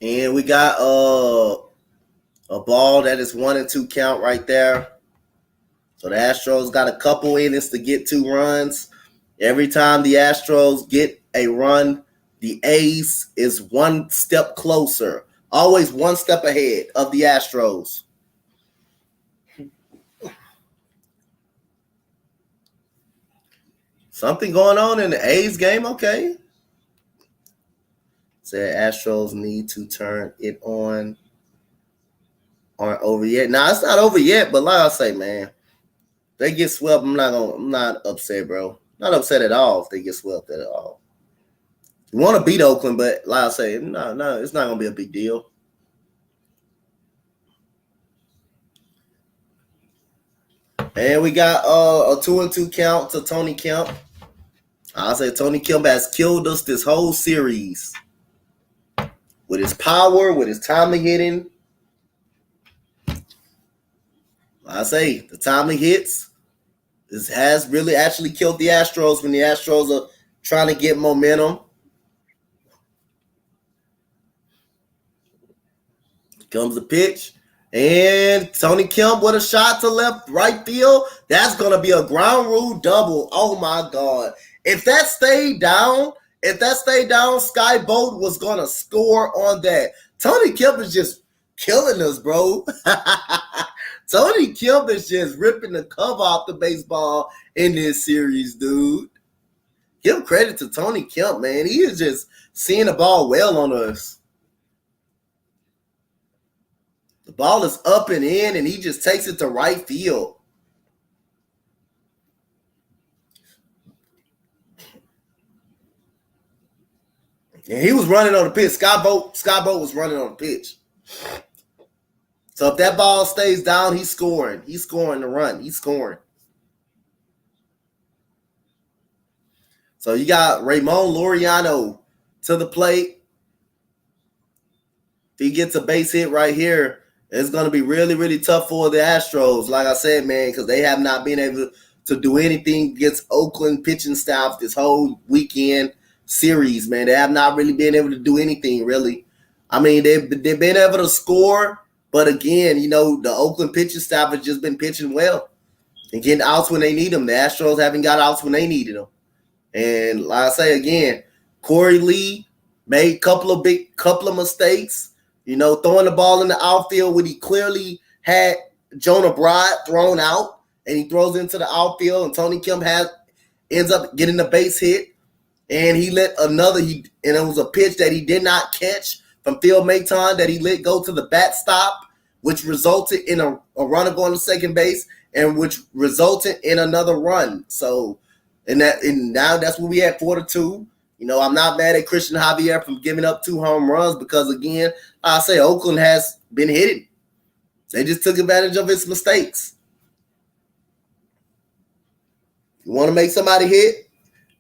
And we got a ball that is 1-2 count right there. So the Astros got a couple innings to get 2 runs. Every time the Astros get a run, the A's is 1 step closer. Always 1 step ahead of the Astros. Something going on in the A's game? Okay. Said Astros need to turn it on. Aren't over yet. Nah, it's not over yet. But like I say, man, they get swept. I'm not upset, bro. Not upset at all if they get swept at all. You want to beat Oakland, but like I say, no, it's not gonna be a big deal. And we got a 2-2 count to Tony Kemp. I say Tony Kemp has killed us this whole series with his power, with his timely hitting. I say the timely hits has really actually killed the Astros when the Astros are trying to get momentum. Comes the pitch. And Tony Kemp with a shot to right field. That's going to be a ground rule double. Oh, my God. If that stayed down, Sky Bolt was going to score on that. Tony Kemp is just killing us, bro. Tony Kemp is just ripping the cover off the baseball in this series, dude. Give credit to Tony Kemp, man. He is just seeing the ball well on us. The ball is up and in, and he just takes it to right field. And he was running on the pitch. Sky Bolt was running on the pitch. So if that ball stays down, he's scoring. He's scoring the run. He's scoring. So you got Ramon Laureano to the plate. If he gets a base hit right here, it's going to be really, really tough for the Astros. Like I said, man, because they have not been able to do anything against Oakland pitching staff this whole weekend series, man. They have not really been able to do anything, really. I mean, they've been able to score, but again, you know, the Oakland pitching staff has just been pitching well and getting outs when they need them. The Astros haven't got outs when they needed them. And like I say again, Corey Lee made a couple of mistakes, you know, throwing the ball in the outfield when he clearly had Jonah Bride thrown out, and he throws into the outfield, and Tony Kemp ends up getting the base hit, and he let and it was a pitch that he did not catch from Phil Maton that he let go to the bat stop, which resulted in a runner going to second base, and which resulted in another run. So, and now that's what we at 4-2. You know, I'm not mad at Cristian Javier from giving up 2 home runs because, again, I say Oakland has been hitting. They just took advantage of its mistakes. You want to make somebody hit?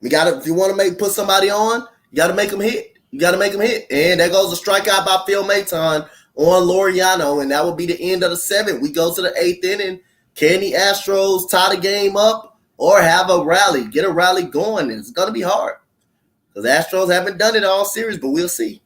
If you want to put somebody on, you got to make them hit. You got to make them hit. And there goes a strikeout by Phil Maton on Laureano, and that will be the end of the 7th. We go to the 8th inning. Can the Astros tie the game up or have a rally? Get a rally going. It's going to be hard because the Astros haven't done it all series, but we'll see.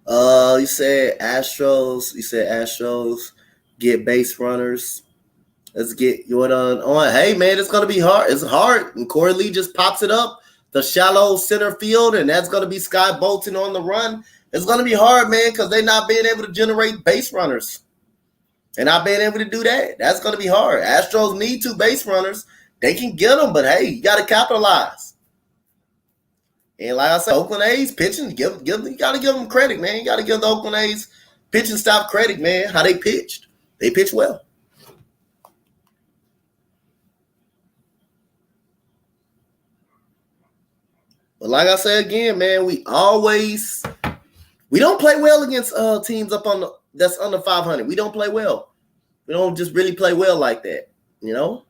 You said Astros. You said Astros get base runners. Let's get Jordan on. Hey man, it's gonna be hard. It's hard. And Corey Lee just pops it up the shallow center field, and that's gonna be Sky Bolton on the run. It's gonna be hard, man, because they're not being able to generate base runners. And not being able to do that. That's gonna be hard. Astros need 2 base runners. They can get them, but hey, you gotta capitalize. And like I said, Oakland A's pitching, you gotta give them credit, man. You gotta give the Oakland A's pitching staff credit, man. How they pitched. They pitched well. But like I said again, man, we don't play well against teams up on that's under 500. We don't play well. We don't just really play well like that, you know.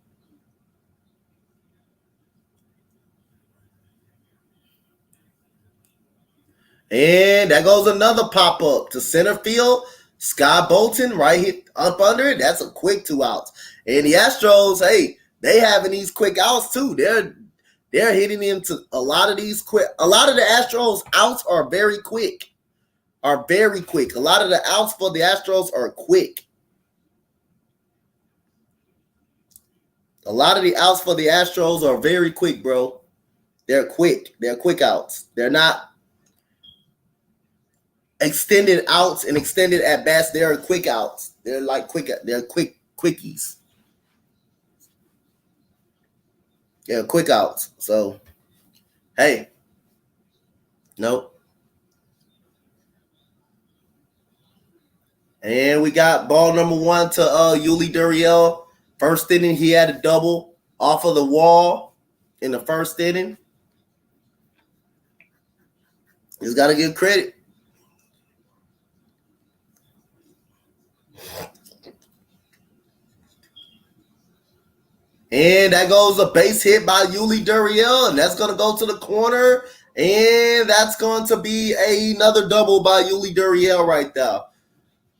And that goes another pop up to center field. Sky Bolton right hit up under it. That's a quick 2 outs. And the Astros, hey, they having these quick outs too. They're hitting into a lot of these quick. A lot of the Astros outs are very quick. A lot of the outs for the Astros are quick. A lot of the outs for the Astros are very quick, bro. They're quick. They're quick outs. They're not extended outs and extended at bats. They're quick outs. They're like quick. They're quickies. Yeah, quick outs. So, hey, nope. And we got ball number 1 to Yuli Gurriel. First inning, he had a double off of the wall in the first inning. He's got to give credit. And that goes a base hit by Yuli Gurriel, and that's going to go to the corner. And that's going to be another double by Yuli Gurriel right there.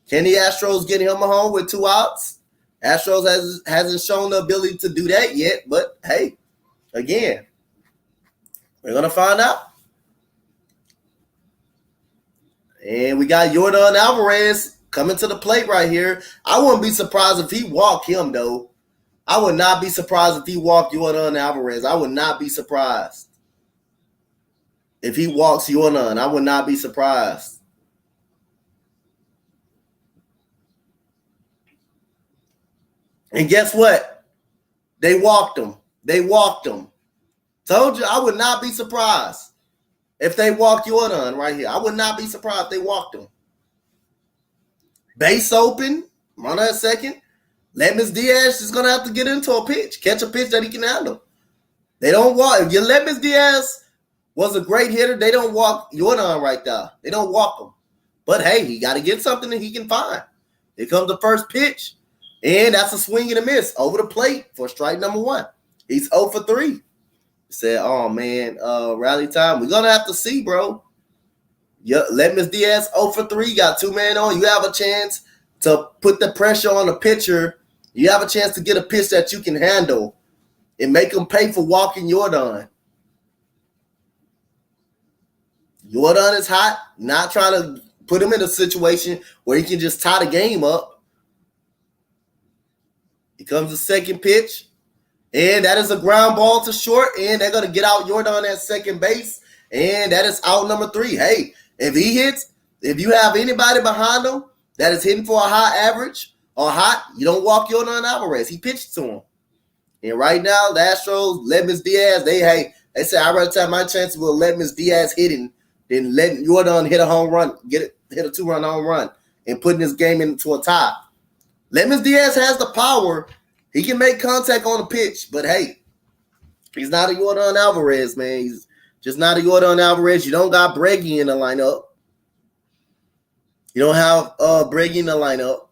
Can the Astros get him home with 2 outs? Astros hasn't shown the ability to do that yet, but hey, again, we're going to find out. And we got Yordan Alvarez coming to the plate right here. I wouldn't be surprised if he walked him, though. I would not be surprised if he walked Yordan Alvarez. I would not be surprised if he walks Yordan. I would not be surprised. And guess what? They walked him. Told you I would not be surprised if they walked Yordan right here. I would not be surprised if they walked him. Base open. Runner at second. Ledmus Diaz is going to have to get into a pitch. Catch a pitch that he can handle. They don't walk. If Ledmus Diaz was a great hitter, they don't walk Yordan right there. They don't walk him. But hey, he got to get something that he can find. Here comes the first pitch. And that's a swing and a miss over the plate for strike number 1. He's 0 for 3. He said, oh, man, rally time. We're going to have to see, bro. Ledmus Diaz 0 for 3. Got 2 men on. You have a chance to put the pressure on the pitcher. You have a chance to get a pitch that you can handle and make him pay for walking Yordan. Yordan is hot. Not trying to put him in a situation where he can just tie the game up. Here comes the second pitch. And that is a ground ball to short. And they're going to get out Yordan at second base. And that is out number 3. Hey, if he hits, if you have anybody behind him that is hitting for a high average or hot, you don't walk Yordan Alvarez. He pitched to him. And right now, the Astros, Ledmus Diaz, they say I'd rather take my chances with Ledmus Diaz hitting than letting Yordan hit a home run, hit a 2-run home run and putting this game into a tie. Ledmus Diaz has the power. He can make contact on the pitch, but hey, he's not a Yordan Alvarez, man. He's just not a Yordan Alvarez. You don't got Breggy in the lineup. You don't have Breggy in the lineup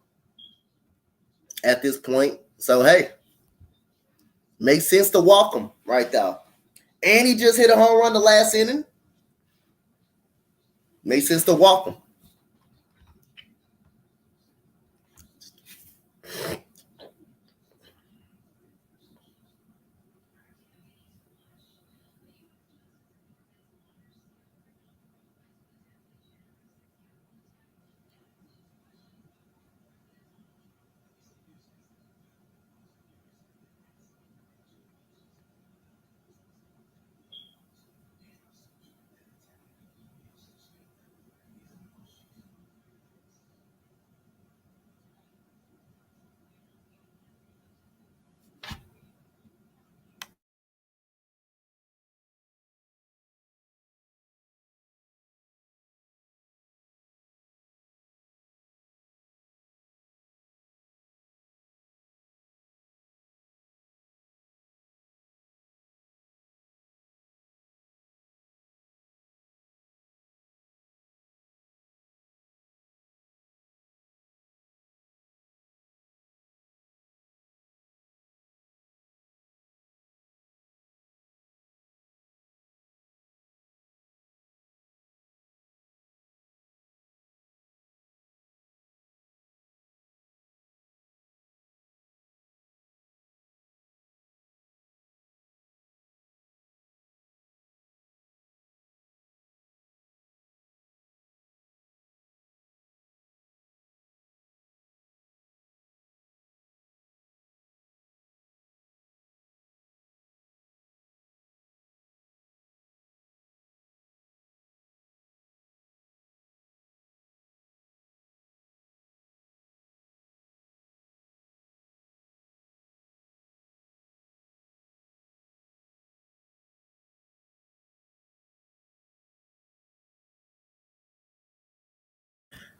at this point. So, hey, makes sense to walk him right there. And he just hit a home run the last inning. Makes sense to walk him.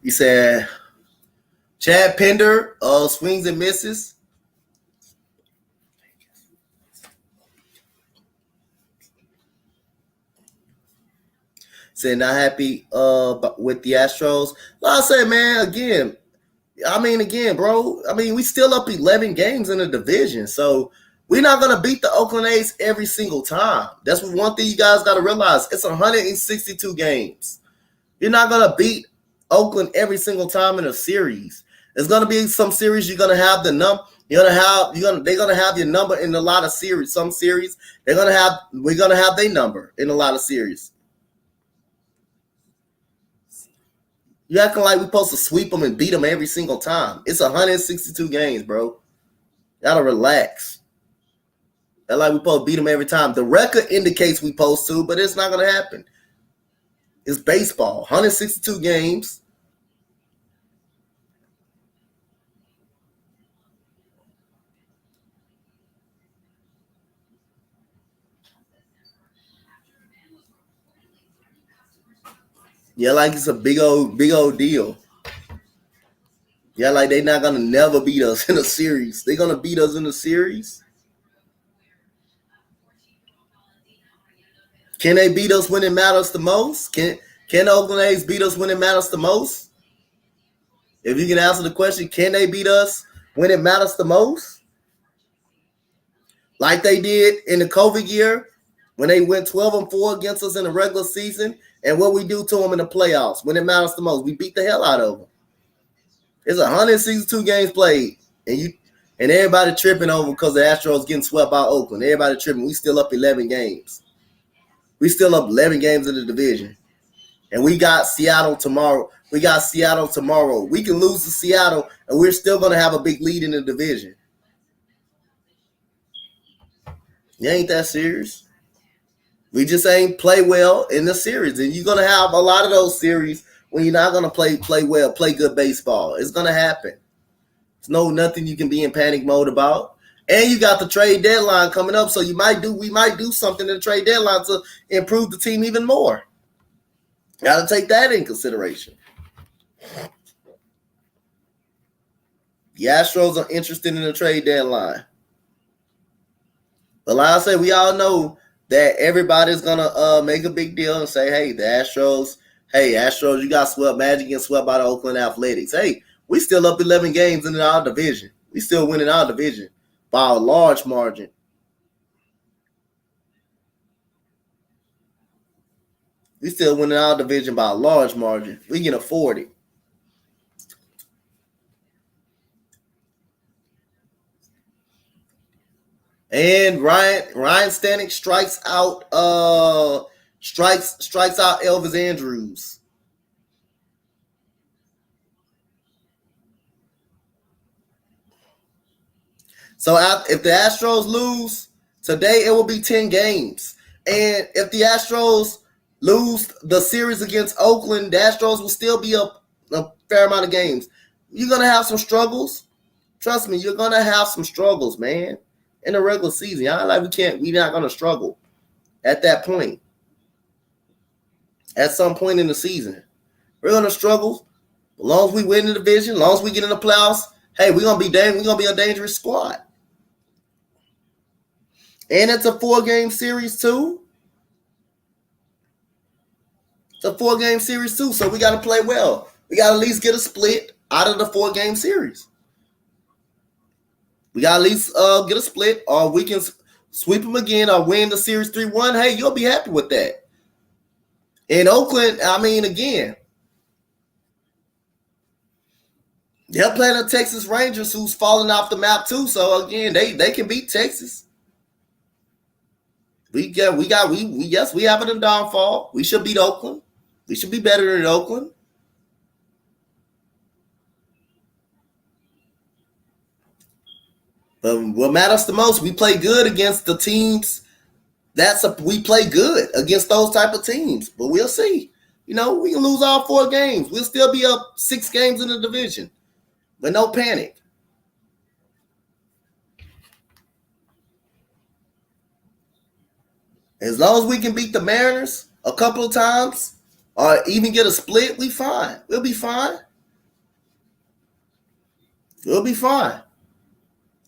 He said Chad Pender swings and misses. Said not happy with the Astros. Like I said, man, again, bro. We still up 11 games in the division, so we're not gonna beat the Oakland A's every single time. That's one thing you guys got to realize. It's 162 games. You're not gonna beat Oakland every single time in a series. There's gonna be some series you're gonna have the number. They're gonna have your number in a lot of series. Some series we're gonna have their number in a lot of series. You acting like we're supposed to sweep them and beat them every single time. It's 162 games, bro. Gotta relax. That's like we're supposed to beat them every time. The record indicates we're supposed to, but it's not gonna happen. It's baseball. 162 games. Yeah, like it's a big old deal. Yeah, like they're not gonna never beat us in a series. They're gonna beat us in a series. Can they beat us when it matters the most? Can the Oakland A's beat us when it matters the most? If you can answer the question, can they beat us when it matters the most? Like they did in the COVID year when they went 12-4 against us in the regular season, and what we do to them in the playoffs when it matters the most. We beat the hell out of them. It's 162 games played, and everybody tripping over because the Astros getting swept by Oakland. Everybody tripping. We still up 11 games. We still up 11 games in the division. And we got Seattle tomorrow. We can lose to Seattle, and we're still going to have a big lead in the division. You ain't that serious. We just ain't play well in the series. And you're going to have a lot of those series when you're not going to play well, play good baseball. It's going to happen. There's nothing you can be in panic mode about. And you got the trade deadline coming up, so we might do something in the trade deadline to improve the team even more. Got to take that in consideration. The Astros are interested in the trade deadline. But like I said, we all know that everybody's going to make a big deal and say, hey, Astros, you got swept. Magic getting swept by the Oakland Athletics. Hey, we still up 11 games in our division. We still winning our division by a large margin. We still winning our division by a large margin. We can afford it. And Ryan Stanek strikes out Elvis Andrews. So if the Astros lose today, it will be 10 games. And if the Astros lose the series against Oakland, the Astros will still be up a fair amount of games. You're going to have some struggles. Trust me, you're going to have some struggles, man, in the regular season. We're not going to struggle at that point. At some point in the season. We're going to struggle. As long as we win the division, as long as we get in the playoffs, hey, we're going to be a dangerous squad. And it's a 4-game series too. It's a 4-game series too, so we got to play well. We got to at least get a split out of the 4-game series. We got to at least get a split, or we can sweep them again or win the series 3-1. Hey, you'll be happy with that. In Oakland, again, they're playing the Texas Rangers, who's falling off the map too. So again, they can beat Texas. We have it in downfall. We should beat Oakland. We should be better than Oakland. But what matters the most, we play good against the teams. We play good against those type of teams. But we'll see. We can lose all 4 games. We'll still be up 6 games in the division. But no panic. As long as we can beat the Mariners a couple of times or even get a split, we fine. We'll be fine. We'll be fine.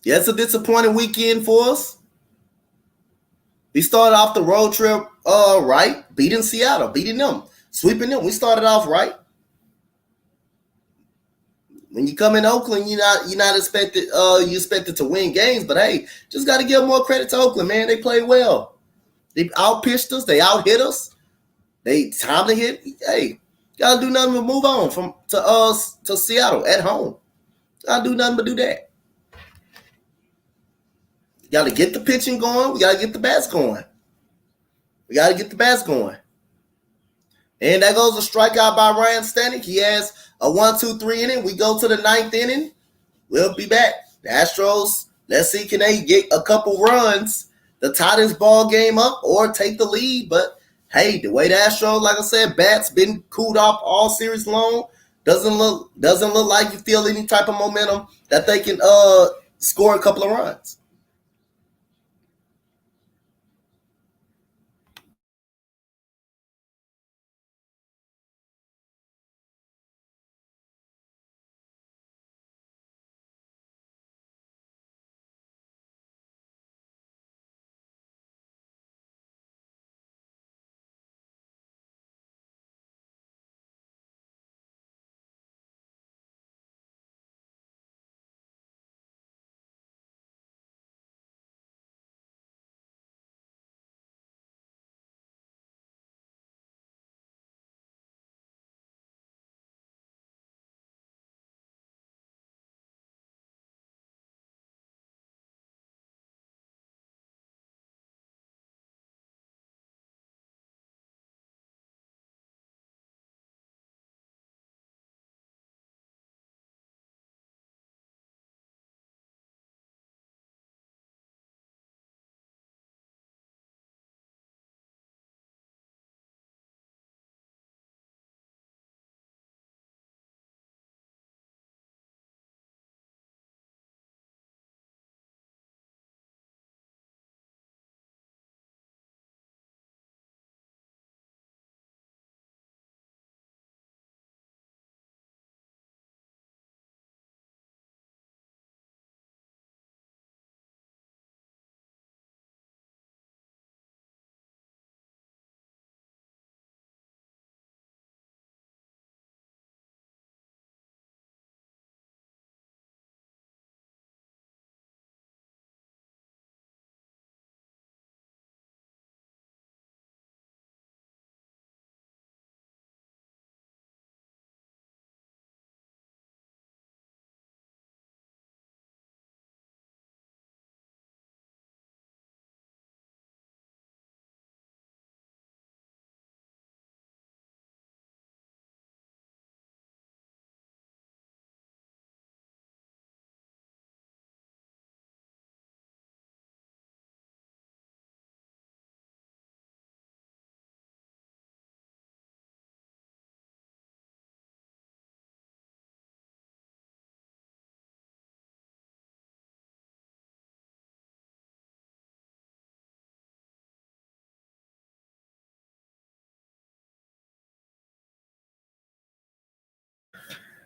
Yeah, it's a disappointing weekend for us. We started off the road trip right, beating Seattle, beating them, sweeping them. We started off right. When you come in Oakland, you're not expected you expected to win games, but hey, just got to give more credit to Oakland, man. They played well. They outpitched us. They out hit us. They time to hit. Hey, gotta do nothing but move on to Seattle at home. Gotta do nothing but do that. Gotta get the pitching going. We gotta get the bats going. And that goes a strikeout by Ryan Stanek. He has a 1-2-3 inning. We go to the 9th inning. We'll be back. The Astros, let's see, can they get a couple runs to tie this ball game up or take the lead? But hey, the way the Astros, like I said, bats been cooled off all series long. Doesn't look like you feel any type of momentum that they can score a couple of runs.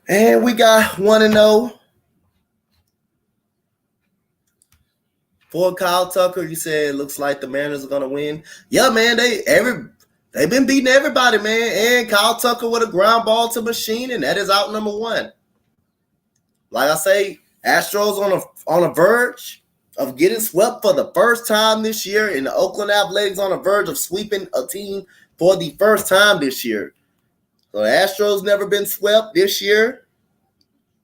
And we got 1-0 for Kyle Tucker. You said it looks like the Mariners are gonna win. Yeah, man, they've been beating everybody, man. And Kyle Tucker with a ground ball to machine, and that is out number 1. Like I say, Astros on a verge of getting swept for the first time this year, and the Oakland Athletics on the verge of sweeping a team for the first time this year. So the Astros never been swept this year,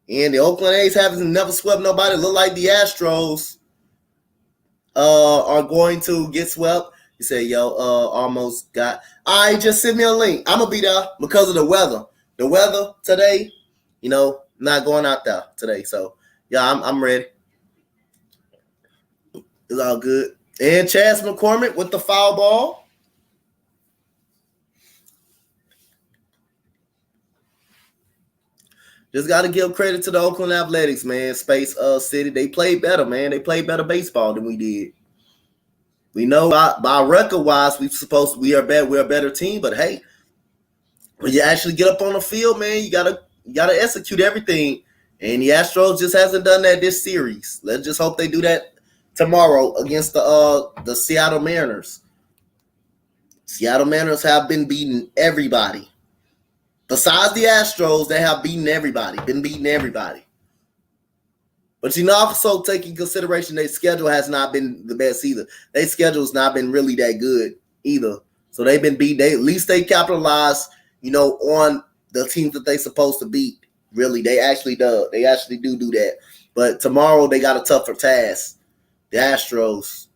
and the Oakland A's haven't never swept nobody. Look like the Astros are going to get swept. You say, yo, almost got. All right, just send me a link. I'm gonna be there because of the weather. The weather today, not going out there today. So yeah, I'm ready. It's all good. And Chas McCormick with the foul ball. Just got to give credit to the Oakland Athletics, man. Space City, they played better, man. They played better baseball than we did. We know by record wise, we are better. We're a better team, but hey, when you actually get up on the field, man, you gotta execute everything And the Astros just hasn't done that this series. Let's just hope they do that tomorrow against the Seattle Mariners. Seattle Mariners have been beating everybody. Besides the Astros, they have beaten everybody. Been beating everybody. But also take in consideration their schedule has not been the best either. Their schedule has not been really that good either. So they've been beat. At least they capitalize, on the teams that they supposed to beat. Really, they actually do. They actually do that. But tomorrow they got a tougher task. The Astros.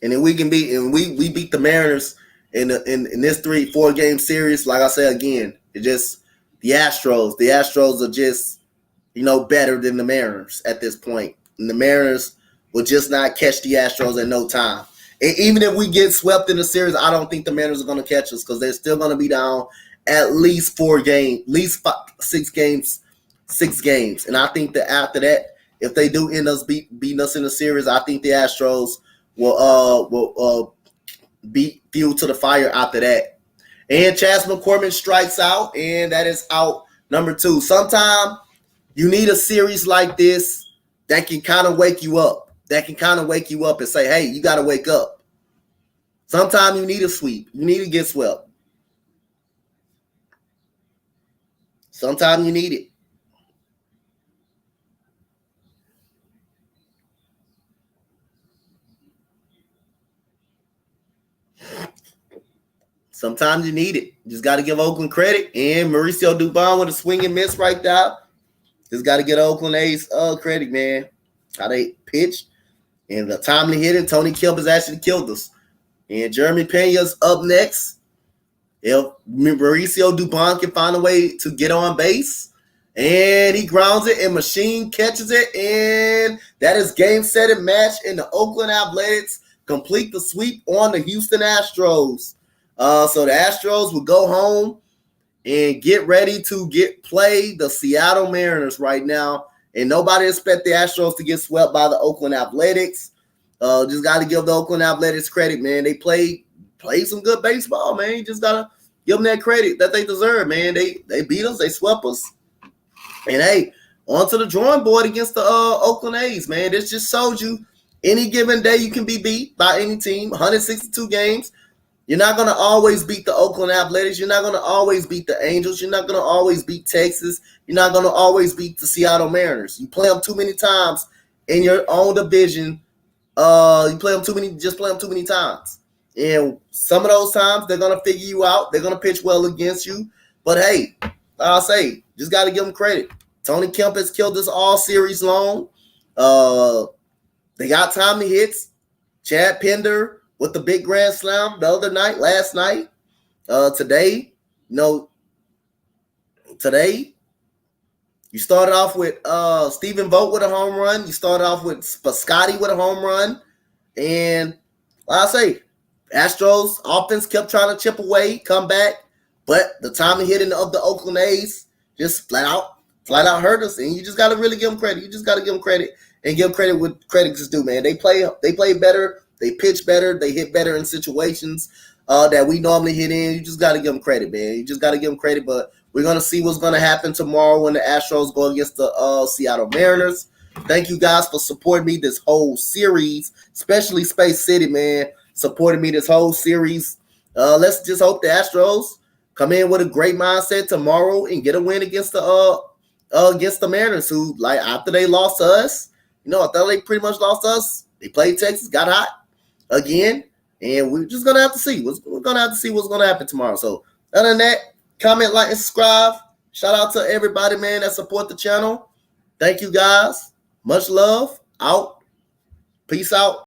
And then we can beat, and we beat the Mariners in this 3-4 game series. Like I said again, it just the Astros. The Astros are just better than the Mariners at this point. And the Mariners will just not catch the Astros in no time. And even if we get swept in the series, I don't think the Mariners are going to catch us because they're still going to be down at least 4 games, at least 6 games. And I think that after that, if they do end up beating us in the series, I think the Astros will beat fuel to the fire after that. And Chas McCormick strikes out, and that is out number 2. Sometimes you need a series like this that can kind of wake you up. That can kind of wake you up and say, hey, you got to wake up. Sometimes you need a sweep. You need to get swept. Sometimes you need it. Sometimes you need it. Just got to give Oakland credit. And Mauricio Dubon with a swing and miss right there. Just got to get Oakland A's credit, man. How they pitched. And the timely hitting, Tony Kemp has actually killed us. And Jeremy Pena's up next. If Mauricio Dubon can find a way to get on base. And he grounds it, and Machine catches it. And that is game, set, and match. And the Oakland Athletics complete the sweep on the Houston Astros. So the Astros will go home and get ready to play the Seattle Mariners right now. And nobody expect the Astros to get swept by the Oakland Athletics. Just got to give the Oakland Athletics credit, man. They played some good baseball, man. You just got to give them that credit that they deserve, man. They beat us. They swept us. And, hey, on to the drawing board against the Oakland A's, man. This just shows you any given day you can be beat by any team. 162 games. You're not going to always beat the Oakland Athletics. You're not going to always beat the Angels. You're not going to always beat Texas. You're not going to always beat the Seattle Mariners. You play them too many times in your own division. You play them too many times. And some of those times, they're going to figure you out. They're going to pitch well against you. But, hey, I'll say, just got to give them credit. Tony Kemp has killed us all series long. They got timely hits. Chad Pender with the big grand slam last night. Today, you started off with Stephen Vogt with a home run. You started off with Piscotty with a home run. And like I say, Astros offense kept trying to chip away, come back. But the timely hitting of the Oakland A's just flat out hurt us. And you just got to really give them credit. You just got to give them credit and give credit what credit is due, man. They play better. They pitch better. They hit better in situations that we normally hit in. You just got to give them credit, man. You just got to give them credit. But we're going to see what's going to happen tomorrow when the Astros go against the Seattle Mariners. Thank you guys for supporting me this whole series, especially Space City, man, supporting me this whole series. Let's just hope the Astros come in with a great mindset tomorrow and get a win against the Mariners, who, like, after they lost to us, I thought they pretty much lost to us. They played Texas, got hot again, and we're just gonna have to see. We're gonna have to see what's gonna happen tomorrow. So, other than that, comment, like, and subscribe. Shout out to everybody, man, that support the channel. Thank you, guys. Much love. Out. Peace out.